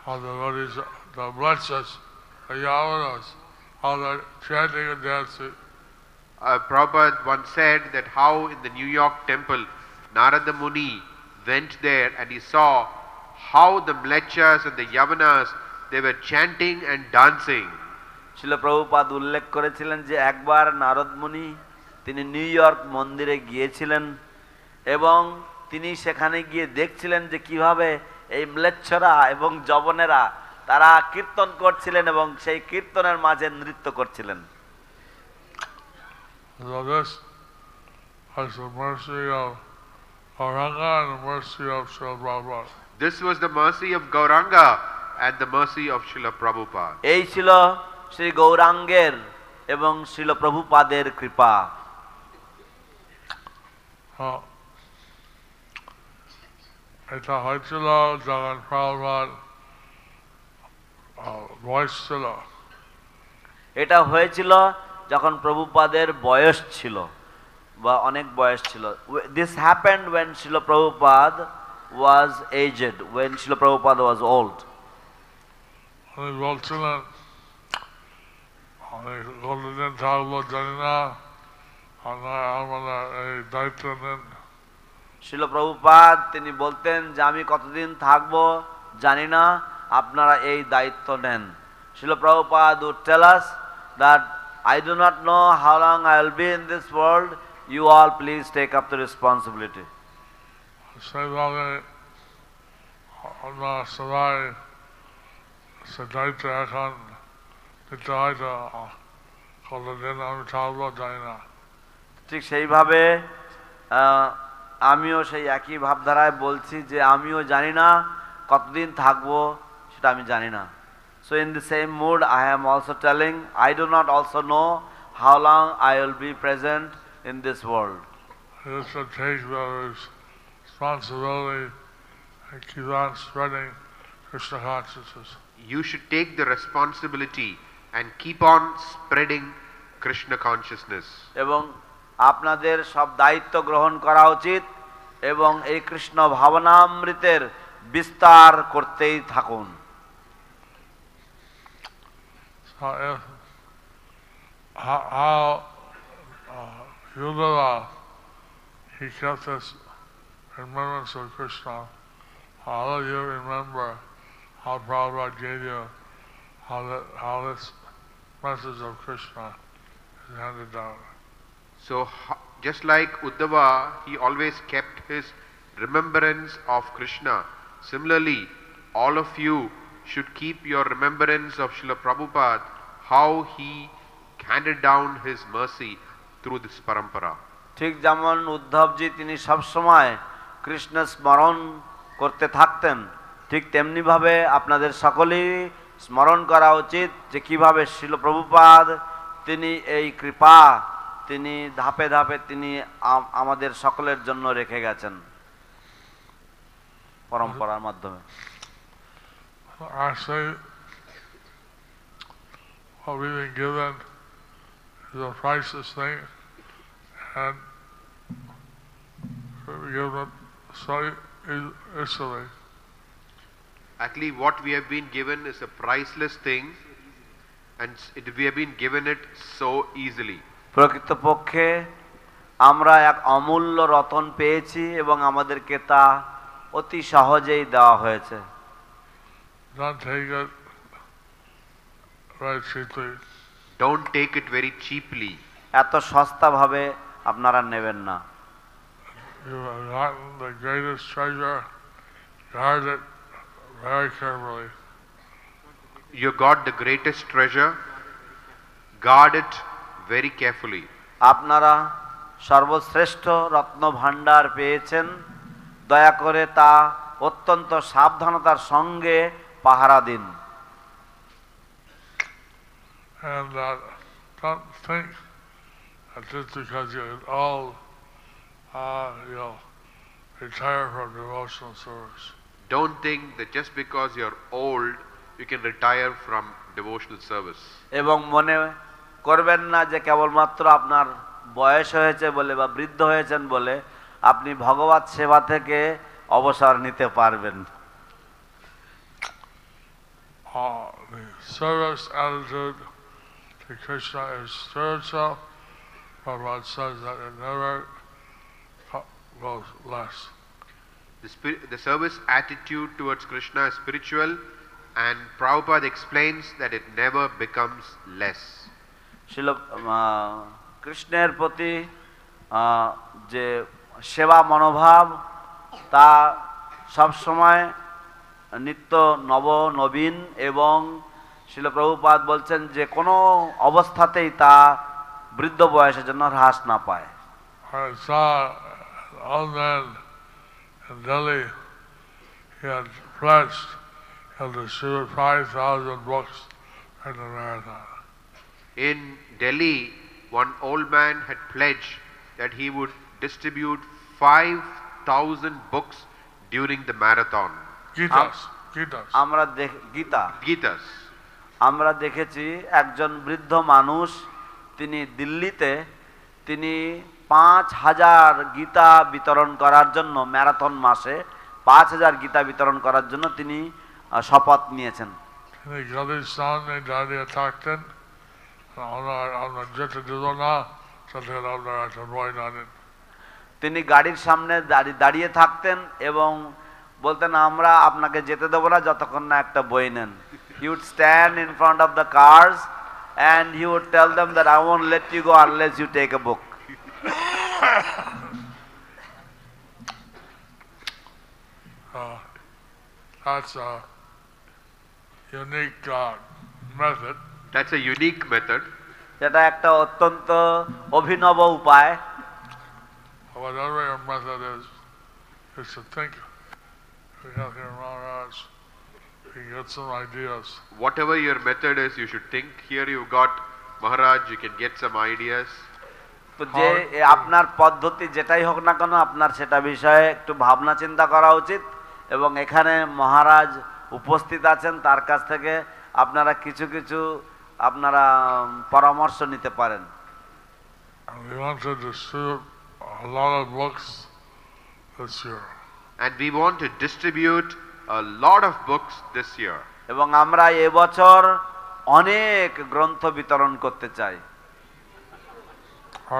how the devotees, the blessed, the Yavanas, how they're chanting and dancing. Prabhupada once said that how in the New York temple Narada Muni went there and he saw how the Mlechas and the Yavanas, they were chanting and dancing. শিল প্রভুপাদ উল্লেখ করেছিলেন যে একবার নারদ মুনি তিনি new York মন্দিরে গিয়েছিলেন এবং তিনি সেখানে গিয়ে দেখছিলেন যে কিভাবে এই ম্লেচ্ছরা এবং যবনেরা তারা কীর্তন করছিলেন এবং সেই কীর্তনের মাঝে নৃত্য করছিলেন। So this was the mercy of Gauranga and the mercy of Srila Prabhupada. This was the mercy of Gauranga and the mercy of Srila Prabhupada. এই ছিল শ্রী গৌরাঙ্গের এবং শ্রীল প্রভুপাদের কৃপা। এটা হয়েছিল যখন প্রভুপাদ বয়স ছিল। এটা হয়েছিল যখন প্রভুপাদের বয়স ছিল বা অনেক বয়স ছিল। This happened when Srila Prabhupada was aged, when Srila Prabhupada was old. উনি বলছিলেন আমি কতদিন থাকবো জানি না, আমরা এই দায়িত্ব নেন। Srila Prabhupada তিনি বলতেন যে আমি কতদিন থাকবো জানি না, আপনারা এই দায়িত্ব নেন। Srila Prabhupada would tell us that I do not know how long I will be in this world, you all please take up the responsibility. সেইভাবে আমরা সবাই সে দায়িত্ব এখন নিতে হয়তো কতদিন আমি থাকবো জানি না। ঠিক সেইভাবে আমিও সেই একই ভাবধারায় বলছি যে আমিও জানি না কতদিন থাকবো, সেটা আমি জানি না। So in the same mood I am also telling, I do not also know how long I will be present in this world. You should take the responsibility and keep on spreading Krishna consciousness. You should take the responsibility and keep on spreading Krishna consciousness. এবং আপনাদের সব দায়িত্ব গ্রহণ করা উচিত এবং এই কৃষ্ণ ভাবনামৃতের বিস্তার করতেই থাকুন। So if how Yudhava he kept this remembrance of Krishna, all of you remember how Prabhupada gave you how this message of Krishna is handed down. So just like Uddhava, he always kept his remembrance of Krishna. Similarly, all of you should keep your remembrance of Srila Prabhupada, how he handed down his mercy through this parampara. ঠিক যেমন উদ্ধবজি তিনি সবসময় কৃষ্ণ স্মরণ করতে থাকতেন, ঠিক তেমনি ভাবে আপনাদের সকলেই স্মরণ করা উচিত যে কিভাবে শ্রীল প্রভুপাদ তিনি এই কৃপা তিনি ধাপে ধাপে তিনি আমাদের সকলের জন্য রেখে গেছেন পরম্পরার মাধ্যমে। Actually, what we've been given is a priceless thing, and we give it so easily. Actually, what we have been given is a priceless thing, and we have been given it so easily. প্রকৃতপক্ষে আমরা এক অমূল্য রতন পেয়েছি এবং আমাদেরকে তা অতি সহজেই দেওয়া হয়েছে। Don't take it very cheaply. Don't take it very cheaply. এত সস্তাভাবে আপনারা নেবেন না। You have gotten the greatest treasure, guard it very carefully. You got the greatest treasure, guard it very carefully. আপনারা সর্বশ্রেষ্ঠ রত্ন ভাণ্ডার পেয়েছেন, দয়া করে তা অত্যন্ত সাবধানতার সঙ্গে পাহারা দিন। And don't think that just because you're old, you'll retire from devotional service. Don't think that just because you're old, you can retire from devotional service. এবং মনে করবেন না যে কেবলমাত্র আপনার বয়স হয়েছে বলে বা বৃদ্ধ হয়েছেন বলে আপনি ভগবত সেবা থেকে অবসর নিতে পারবেন। The service attitude to Krishna is spiritual, but one says that it never goes less. The service attitude towards Krishna is spiritual, and Prabhupada explains that it never becomes less. শিল কৃষ্ণের প্রতি যে সেবা মনোভাব তা সবসময় নিত্য নব নবীন, এবং শিল প্রভুপাদ বলছেন যে কোনো অবস্থাতেই তা বৃদ্ধ বয়সের জন্য হ্রাস না পায়। I saw an old man in Delhi. He had pledged to distribute 5,000 books in the marathon. In Delhi, one old man had pledged that he would distribute 5,000 books during the marathon. Gitas. Gitas. আমরা দেখেছি একজন বৃদ্ধ মানুষ, তিনি দিল্লিতে তিনি 5,000 গীতা বিতরণ করার জন্য ম্যারাথন মাসে 5,000 গীতা বিতরণ করার জন্য তিনি শপথ নিয়েছেন। তিনি গাড়ির সামনে দাঁড়িয়ে থাকতেন এবং বলতেন আমরা আপনাকে যেতে দেবো না যতক্ষণ না একটা বই নেন। He would stand in front of the cars and he would tell them that I won't let you go unless you take a book. That's a unique method. That's a unique method. যেটা একটা অত্যন্ত অভিনব উপায়। Whatever your method is to think. We have here Maharaj. You get some ideas. Whatever your method is, you should think. Here you've got Maharaj, you can get some ideas. তো যে আপনার পদ্ধতি যেটাই হোক না কেন আপনার সেটা বিষয়ে একটু ভাবনা চিন্তা করা উচিত, এবং এখানে মহারাজ উপস্থিত আছেন, তার কাছ থেকে আপনারা কিছু কিছু আপনারা পরামর্শ নিতে পারেন। We want to distribute a lot of books this year. And we want to distribute a lot of books this year. এবং আমরা এবছর অনেক গ্রন্থ বিতরণ করতে চাই।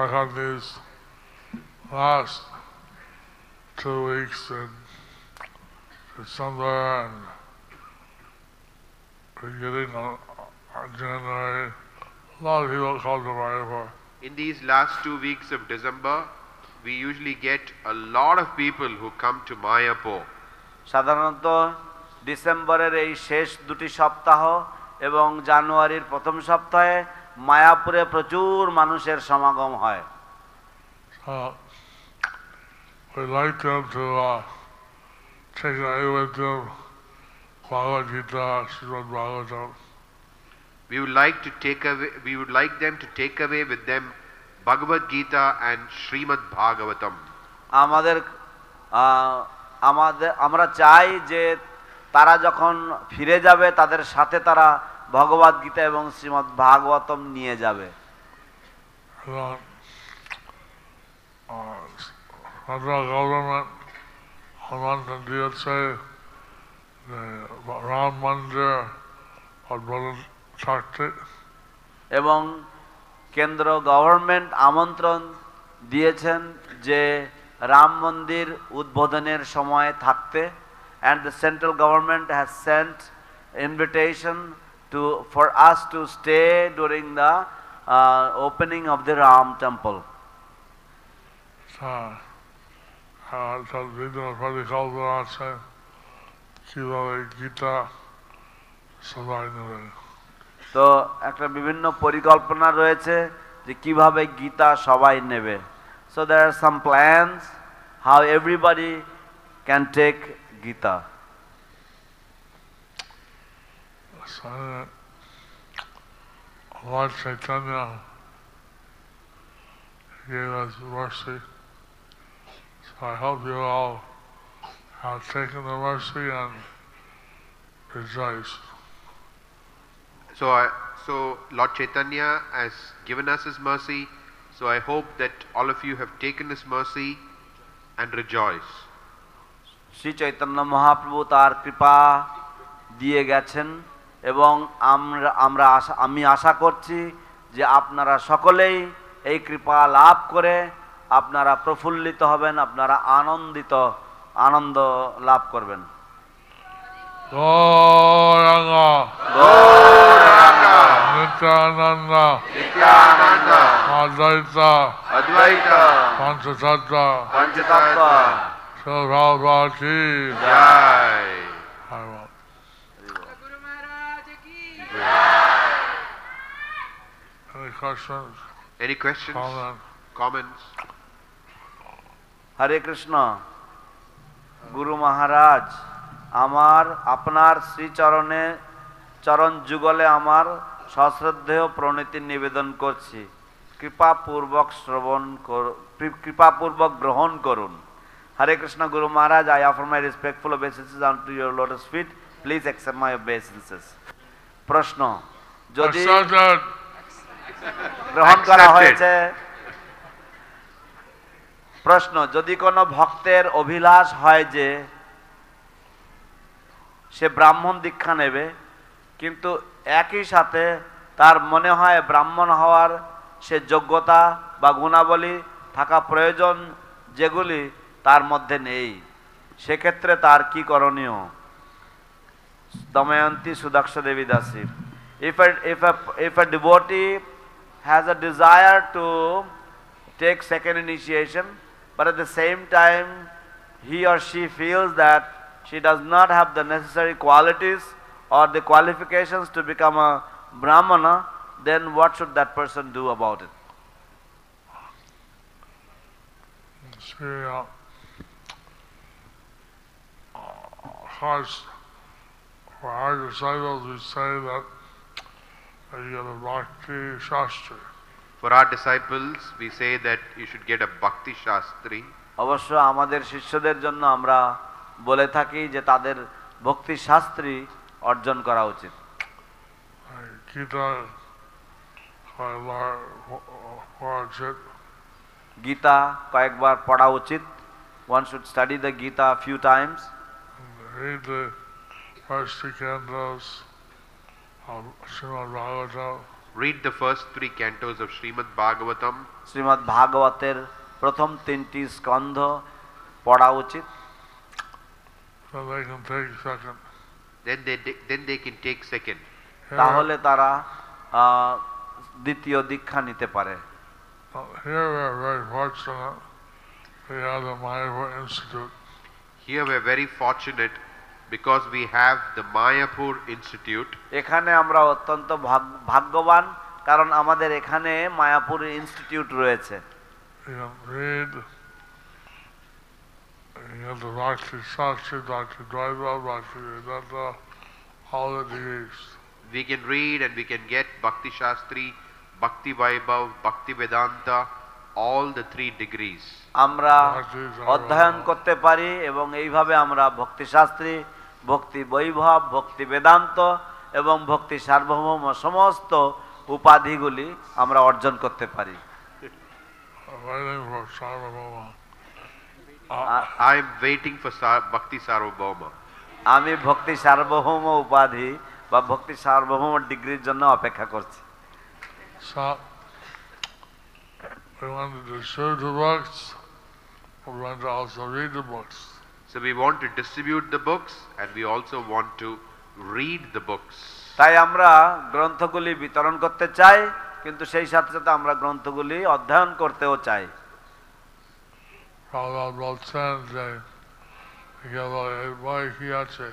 I had these last 2 weeks in December and beginning of January, a lot of people come to Mayapur. In these last 2 weeks of December, we usually get a lot of people who come to Mayapur. সাধারণত ডিসেম্বরের এই শেষ দুটি সপ্তাহ এবং জানুয়ারির প্রথম সপ্তাহে মায়াপুরে প্রচুর মানুষের সমাগম হয়। We like them to take away with them Bhagavad Gita, Srimad Bhagavatam. We would like them to take away with them Bhagavad Gita and Srimad Bhagavatam. আমরা চাই যে তারা যখন ফিরে যাবে তাদের সাথে তারা ভগবদ গীতা এবং শ্রীমদ্ ভাগবতম নিয়ে যাবে। এবং কেন্দ্র গভর্নমেন্ট আমন্ত্রণ দিয়েছেন যে রাম মন্দির উদ্বোধনের সময় থাকতে, and the central government has sent invitation for us to stay during the opening of the Ram temple. তার বিভিন্ন পরিকল্পনা আছে কিভাবে গীতা সবাই নেবে। তো একটা বিভিন্ন পরিকল্পনা রয়েছে যে কিভাবে গীতা সবাই নেবে। So there are some plans how everybody can take Gita. So, Lord Chaitanya gave us mercy. So I hope you all have taken the mercy and rejoice. So Lord Chaitanya has given us his mercy. So I hope that all of you have taken his mercy and rejoice. Shri Chaitanya Mahaprabhu তার কৃপা দিয়ে গেছেন এবং আমি আশা করছি যে আপনারা সকলেই এই কৃপা লাভ করে আপনারা প্রফুল্লিত হবেন, আপনারা আনন্দ লাভ করবেন। Gauranga, Gauranga, Nityananda, Nityananda, Advaita, Advaita, Panchatattva, Panchatattva, Sarvabhati, Jai. Any questions? Any questions? Comments? হরে কৃষ্ণ। গুরু মহারাজ, আমার আপনার চরণ যুগলে আমার সশ্রদ্ধেয় প্রণতি নিবেদন করছি, কৃপাপূর্বক গ্রহণ করুন। হরে কৃষ্ণ। গুরু মহারাজ, I offer my respectful obeisances unto your lotus feet. Please accept my obeisances. প্রশ্ন, যদি গ্রহণ করা হয়েছে। প্রশ্ন, যদি কোনো ভক্তের অভিলাষ হয় যে সে ব্রাহ্মণ দীক্ষা নেবে, কিন্তু একই সাথে তার মনে হয় ব্রাহ্মণ হওয়ার সে যোগ্যতা বা গুণাবলী থাকা প্রয়োজন যেগুলি তার মধ্যে নেই, সেক্ষেত্রে তার কি করণীয়? দময়ন্তী সুদক্ষ দেবী দাসী। If a devotee has a desire to take second initiation, but at the same time he or she feels that she does not have the necessary qualities or the qualifications to become a brahmana, then what should that person do about it? For our disciples, we say that you get a bhakti shastri. For our disciples, we say that you should get a bhakti shastri. অবশ্য আমাদের শিষ্যদের জন্য আমরা বলে থাকি যে তাদের ভক্তি শাস্ত্রী অর্জন করা উচিত। গীতা কয়েকবার পড়া উচিত। One should study the Gita a few times. Read the first three cantos of Srimad Bhagavatam. Read the first 3 cantos of Srimad Bhagavatam. Shrimad ভাগবতের প্রথম 3টি স্কন্ধ পড়া উচিত। So they can take second. Then they can take second. তাহলে তারা দ্বিতীয় দীক্ষা নিতে পারে। Here we are very fortunate. We have the Mayapur Institute. Here we are very fortunate because we have the Mayapur Institute. এখানে আমরা অত্যন্ত ভাগ্যবান কারণ আমাদের এখানে মায়াপুর ইনস্টিটিউট রয়েছে। You read, you have the Bhakti Shastri, Dr. Jaypot, Bhakti Vedanta, all the degrees. We can read and we can get Bhakti Shastri, Bhakti Vaibhav, Bhakti Vedanta, all the 3 degrees. আমরা অধ্যয়ন করতে পারি এবং এইভাবে আমরা ভক্তি শাস্ত্রী, ভক্তি বৈভব, ভক্তি বেদান্ত এবং ভক্তি সার্বভৌম সমস্ত উপাধিগুলি আমরা অর্জন করতে পারি। I am waiting for Bhakti Sarvabhauma. আমি ভক্তি সার্বভৌম উপাধি বা ভক্তি সার্বভৌম ডিগ্রির জন্য অপেক্ষা করছি। We want to distribute the books. We want to also read the books. So we want to distribute the books and we also want to read the books. তাই আমরা গ্রন্থগুলি বিতরণ করতে চাই কিন্তু সেই সাথে সাথে আমরা গ্রন্থগুলি অধ্যয়ন করতেও চাই। Prabhupada বলছেন যে বই কি আছে,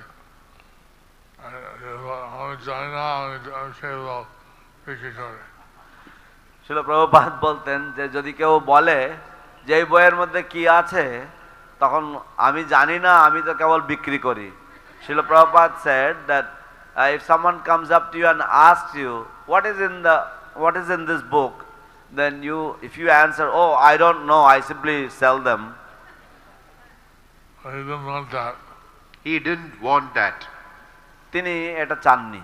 আমি জানি না, আমি সেগুলো বিক্রি করি। শিল প্রভুপাদ বলতেন যে যদি কেউ বলে যে এই বইয়ের মধ্যে কি আছে, তখন আমি জানি না, আমি তো কেবল বিক্রি করি। শিল Prabhupada said that if someone comes up to you and asks you what is in this book, then if you answer, oh I don't know, I simply sell them. He didn't want that. He didn't want that. তিনি এটা চাননি।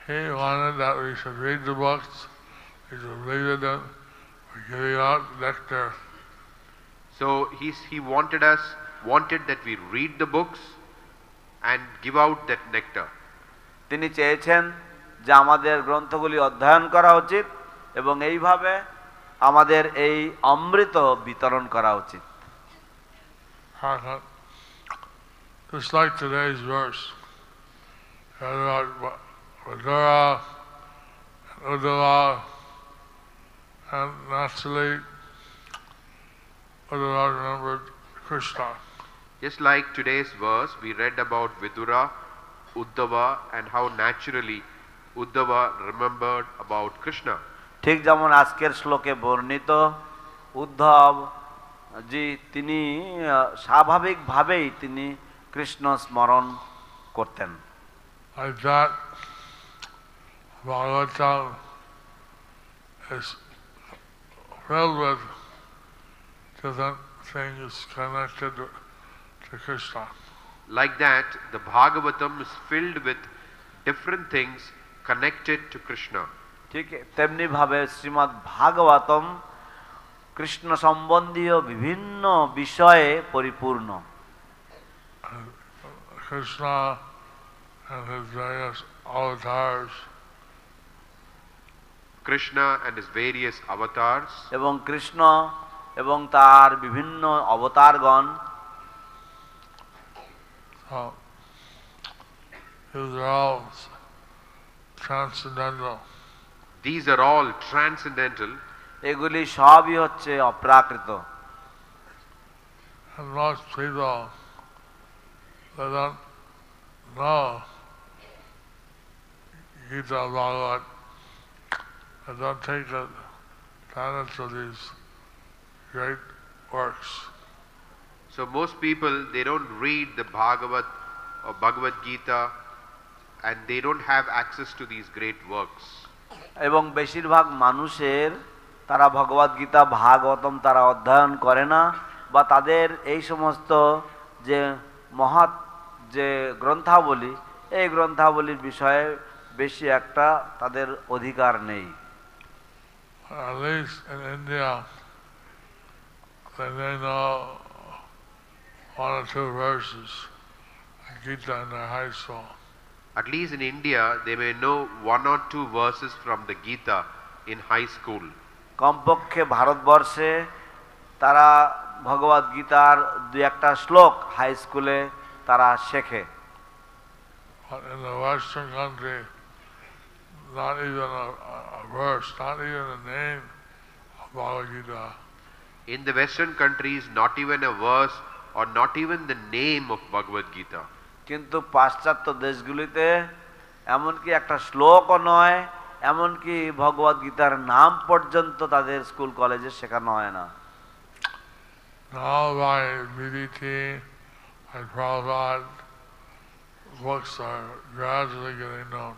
He wanted that we should read the books, we should read them, we give out nectar. So he wanted that we read the books and give out that nectar. তিনি চেয়েছেন যে আমাদের গ্রন্থগুলি অধ্যয়ন করা উচিত এবং এইভাবে আমাদের এই অমৃত বিতরণ করা উচিত। Just like today's verse, about Vidura and Uddhava, and naturally Uddhava remembered Krishna. Just like today's verse, we read about Vidura, Uddhava, and how naturally Uddhava remembered about Krishna. ঠিক যেমন আজকের শ্লোকে বর্ণিত উদ্ধব জি তিনি স্বাভাবিকভাবেই তিনি কৃষ্ণ স্মরণ করতেন। Like that, Bhagavatam is filled with different things connected to Krishna. Like that, the Bhagavatam is filled with different things connected to Krishna. ঠিক তেমনি ভাবে শ্রীমদ্ ভাগবতম কৃষ্ণ সম্বন্ধীয় বিভিন্ন বিষয়ে পরিপূর্ণ। Krishna and his various avatars. Krishna and his various avatars. এবং কৃষ্ণ এবং তার বিভিন্ন অবতারগণ। These are all transcendental. These are all transcendental. এগুলি সবই হচ্ছে অপ্রাকৃত। And most people, they don't know Gita Bhagavat. They don't take advantage of these great works. So most people, they don't read the Bhagavat or Bhagavad Gita, and they don't have access to these great works. এবং বেশিরভাগ মানুষের তারা ভগবদ গীতা ভাগবতম তারা অধ্যয়ন করে না, বা তাদের এই সমস্ত যে মহৎ যে গ্রন্থাবলী, এই গ্রন্থাবলীর বিষয়ে বেশি একটা তাদের অধিকার নেই। At least in India, they may know one or two verses of Gita in their high school. At least in India, they may know one or two verses from the Gita in high school. কমপক্ষে ভারতবর্ষে তারা ভগবদ গীতার দুই একটা শ্লোক high স্কুলে তারা শেখে। But in the Western country, not even a verse, not even a name of Bhagavad Gita. In the Western countries, not even a verse or not even the name of Bhagavad Gita. কিন্তু পাশ্চাত্য দেশগুলিতে এমনকি একটা শ্লোকও নয়, এমনকি ভগবদ গীতার নাম পর্যন্ত তাদের স্কুল কলেজে শেখানো হয় না। Now by BBT and Prabhupada, books are gradually getting known.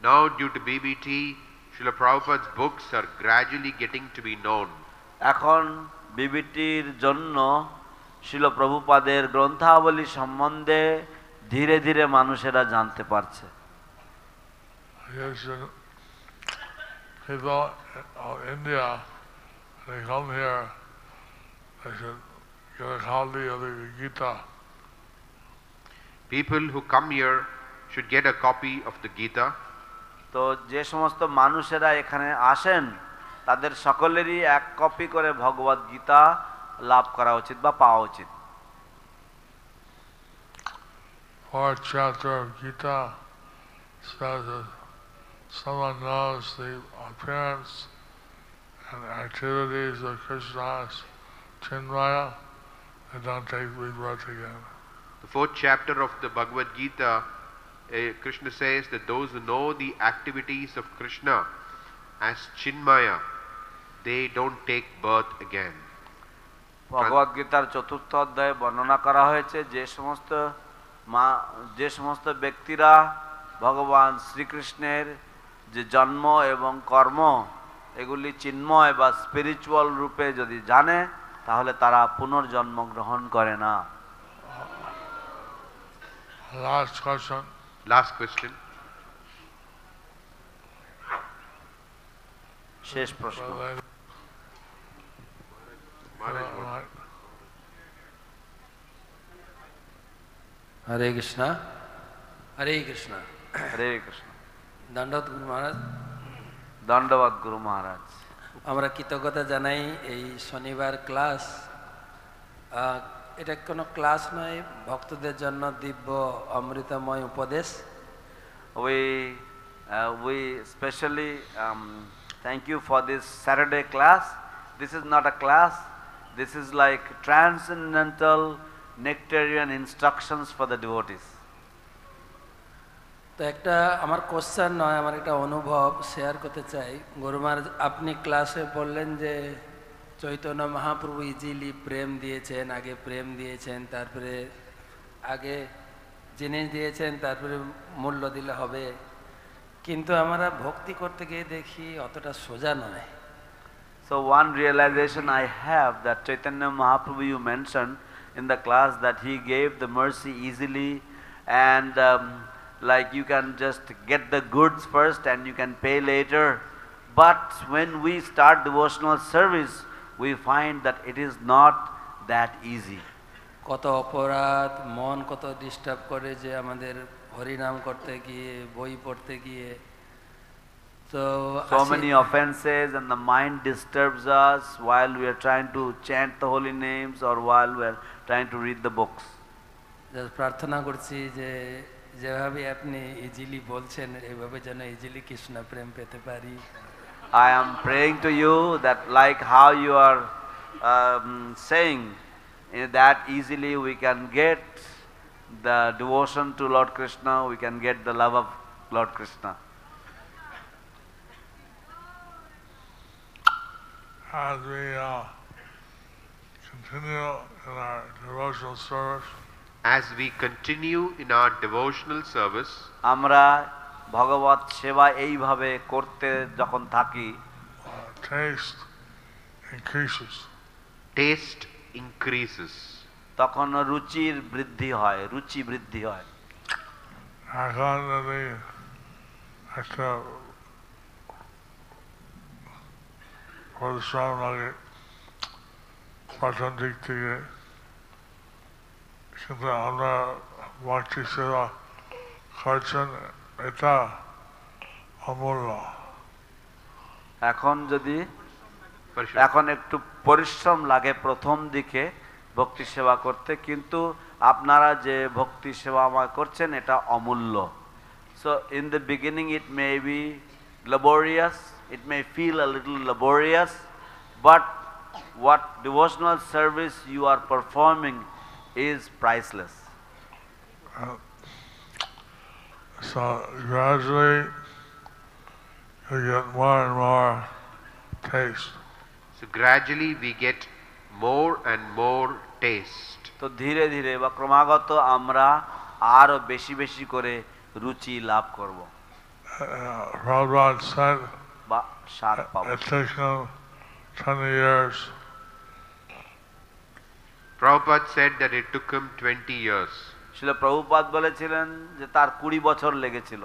Now due to BBT, Srila Prabhupada's books are gradually getting to be known. এখন বিবিটির জন্য শিল প্রভুপাদের গ্রন্থাবলী সম্বন্ধে ধীরে ধীরে মানুষেরা জানতে পারছে। People of India, they come here, they should get a copy of the Gita. People who come here should get a copy of the Gita. তো যে সমস্ত মানুষেরা এখানে আসেন তাদের সকলেরই এক কপি করে ভগবদ গীতা লাভ করা উচিত বা পাওয়া উচিত। Fourth chapter of Gita says that someone knows the appearance and activities of Krishna's Chinmaya, they don't take rebirth again. The fourth chapter of the Bhagavad Gita, Krishna says that those who know the activities of Krishna as Chinmaya, they don't take birth again. ভগবদ গীতার চতুর্থ অধ্যায়ে বর্ণনা করা হয়েছে যে সমস্ত ব্যক্তিরা ভগবান শ্রীকৃষ্ণের যে জন্ম এবং কর্ম এগুলি চিন্ময় বা স্পিরিচুয়াল রূপে যদি জানে তাহলে তারা পুনর্জন্ম গ্রহণ করে না। Last question. শেষ প্রশ্ন। হরে কৃষ্ণ। হরে কৃষ্ণ। হরে কৃষ্ণ। দণ্ডবত গুরু মহারাজ। দণ্ডবত গুরু মহারাজ। আমরা কৃতজ্ঞতা জানাই এই শনিবার ক্লাস, এটা কোনো ক্লাস নয়, ভক্তদের জন্য দিব্য অমৃতময় উপদেশ। We especially thank you for this Saturday class. This is not a class, this is like transcendental nectarian instructions for the devotees. তো একটা আমার কোশ্চেন নয়, আমার একটা অনুভব শেয়ার করতে চাই। গুরু মহারাজ, আপনি ক্লাসে বললেন যে চৈতন্য মহাপ্রভু ইজিলি প্রেম দিয়েছেন, আগে প্রেম দিয়েছেন, তারপরে আগে জিনিস দিয়েছেন, তারপরে মূল্য দিলে হবে। কিন্তু আমরা ভক্তি করতে গিয়ে দেখি অতটা সোজা নয়। So one realization I have that Chaitanya Mahaprabhu, you mentioned in the class that he gave the mercy easily, and like you can just get the goods first and you can pay later. But when we start devotional service, we find that it is not that easy. কত অপরাধ, মন কত disturb করে যে আমাদের হরিনাম করতে গিয়ে, বই পড়তে গিয়ে। So many offenses and the mind disturbs us while we are trying to chant the holy names or while we are trying to read the books. প্রার্থনা করছি যে যেভাবে আপনি ইজিলি বলছেন এইভাবে যেন ইজিলি কৃষ্ণ প্রেম পেতে পারি। I am praying to you that like how you are saying that easily we can get the devotion to Lord Krishna, we can get the love of Lord Krishna. As we continue in our devotional service, আমরা ভগবত সেবা এইভাবে করতে যখন থাকি, taste increases. তখন রুচির বৃদ্ধি হয়, রুচি বৃদ্ধি হয়। এখন একটা পরিশ্রম লাগে প্রথম দিক থেকে, কিন্তু আমরা ভক্তি সেবা করছেন, এটা অমূল্য। এখন একটু পরিশ্রম লাগে প্রথম দিকে ভক্তি সেবা করতে, কিন্তু আপনারা যে ভক্তি সেবা আমায় করছেন এটা অমূল্য। So in the beginning it may be laborious, it may feel a little laborious, but what devotional service you are performing is priceless. So gradually you get more and more taste. So gradually we get more and more taste. তো ধীরে ধীরে বা ক্রমাগত আমরা আরো বেশি বেশি করে রুচি লাভ করব। বা স্বাদ পাবো। It takes 20 years. Prabhupada said that it took him 20 years. শিল প্রভুপাদ বলেছিলেন যে তার 20 বছর লেগেছিল।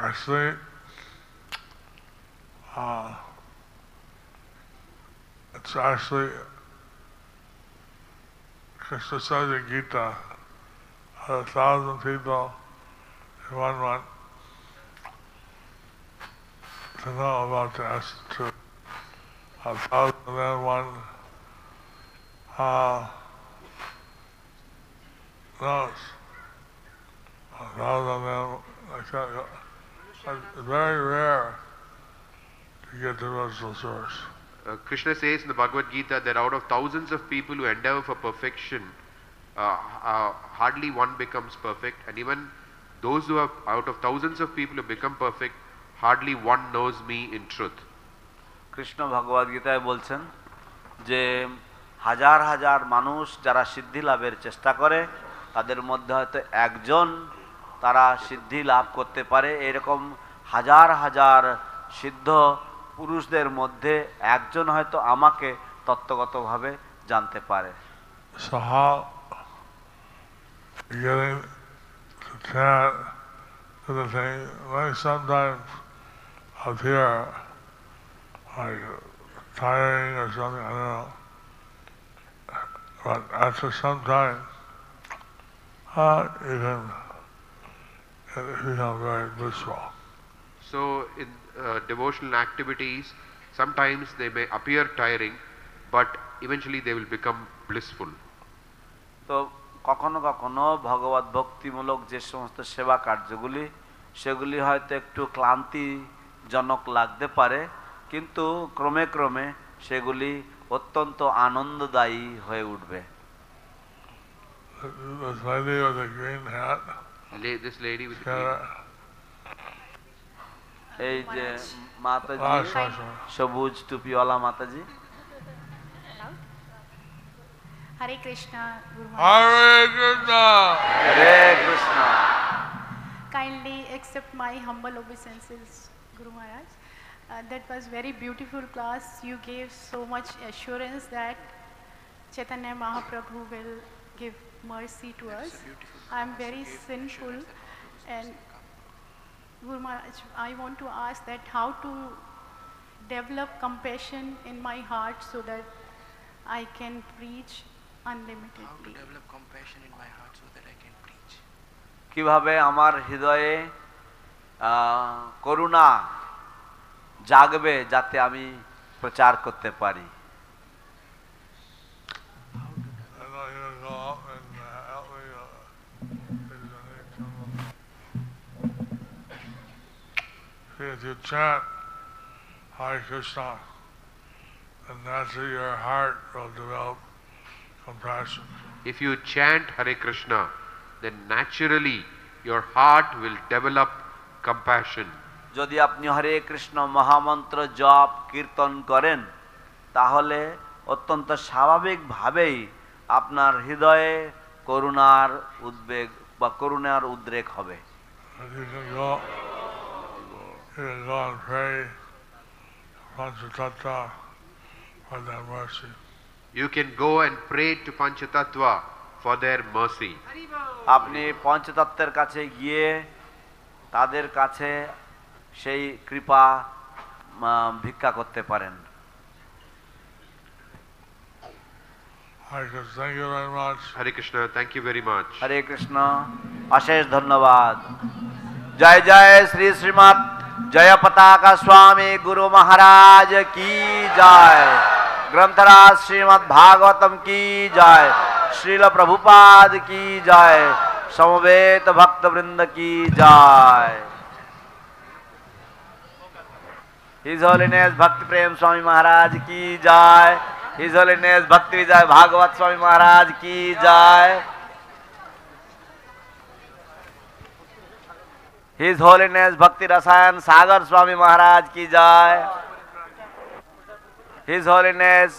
Actually, it's actually Krishna says in Gita, 1,000 people in 1 month to know about this truth. 1,001 knows Rather than it's very rare to get the original source. Krishna says in the Bhagavad Gita that out of thousands of people who endeavor for perfection, hardly one becomes perfect, and even those who have, out of thousands of people who become perfect, hardly one knows me in truth. Krishna ভগবদ গীতায় বলছেন যে হাজার হাজার মানুষ যারা সিদ্ধি লাভের চেষ্টা করে তাদের মধ্যে হয়তো একজন তারা সিদ্ধি লাভ করতে পারে, এরকম হাজার হাজার সিদ্ধ পুরুষদের মধ্যে একজন হয়তো আমাকে তত্ত্বগতভাবে জানতে পারে। So how getting to chant to the thing, like sometimes up here, like tiring or something, I don't know. But after some time, you can become very blissful. So in devotional activities, sometimes they may appear tiring, but eventually they will become blissful. তো কখনো কখনো ভগবত ভক্তিমূলক যে সমস্ত সেবা কার্যগুলি সেগুলি হয়তো একটু ক্লান্তিজনক লাগতে পারে, কিন্তু ক্রমে ক্রমে সেগুলি অত্যন্ত আনন্দদায়ী হয়ে উঠবে। This lady with the green hat, This lady with the green এই যে মাতাজি, সবুজ টুপিওয়ালা মাতাজি। Hare Krishna, Guru Hare Krishna. Hare Krishna. Kindly accept my humble obeisances, Guru Maharaj. That was very beautiful class. You gave so much assurance that Chaitanya Mahaprabhu will give mercy to us. I am very sinful, and Guru Maharaj, I want to ask that how to develop compassion in my heart so that I can preach unlimitedly. How to develop compassion in my heart so that I can preach. কিভাবে আমার হৃদয়ে করুণা জাগবে যাতে আমি প্রচার করতে পারি। If you chant Hare Krishna, then naturally your heart will develop compassion. If you chant Hare Krishna, then naturally your heart will develop compassion. যদি আপনি হরে কৃষ্ণ মহামন্ত্র জপ কীর্তন করেন তাহলে অত্যন্ত স্বাভাবিকভাবেই আপনার হৃদয়ে করুণার উদ্বেগ বা করুণার উদ্রেক হবে। You can go and pray Panchatattva for their mercy. You can go and pray to Panchatattva for their mercy. আপনি পঞ্চতত্ত্বের কাছে গিয়ে তাদের কাছে সেই কৃপা ভিক্ষা করতে পারেন। Hare Krishna, thank you very much. Hare Krishna, thank you very much. হরে কৃষ্ণ, অশেষ ধন্যবাদ। জয় জয় শ্রী শ্রীমৎ জয়পতাকা স্বামী গুরু মহারাজ কি জয়। গ্রন্থরাজ শ্রীমৎ ভাগবতম কি জয়। শ্রীল প্রভুপাদ কি জয়। সমবেত ভক্তবৃন্দ কি জয়। His Holiness Bhakti Prem Swami Maharaj ki jai. His Holiness Bhakti Vijay Bhagavat Swami Maharaj ki jai. His Holiness Bhakti Rasayan Sagar Swami Maharaj ki jai. His Holiness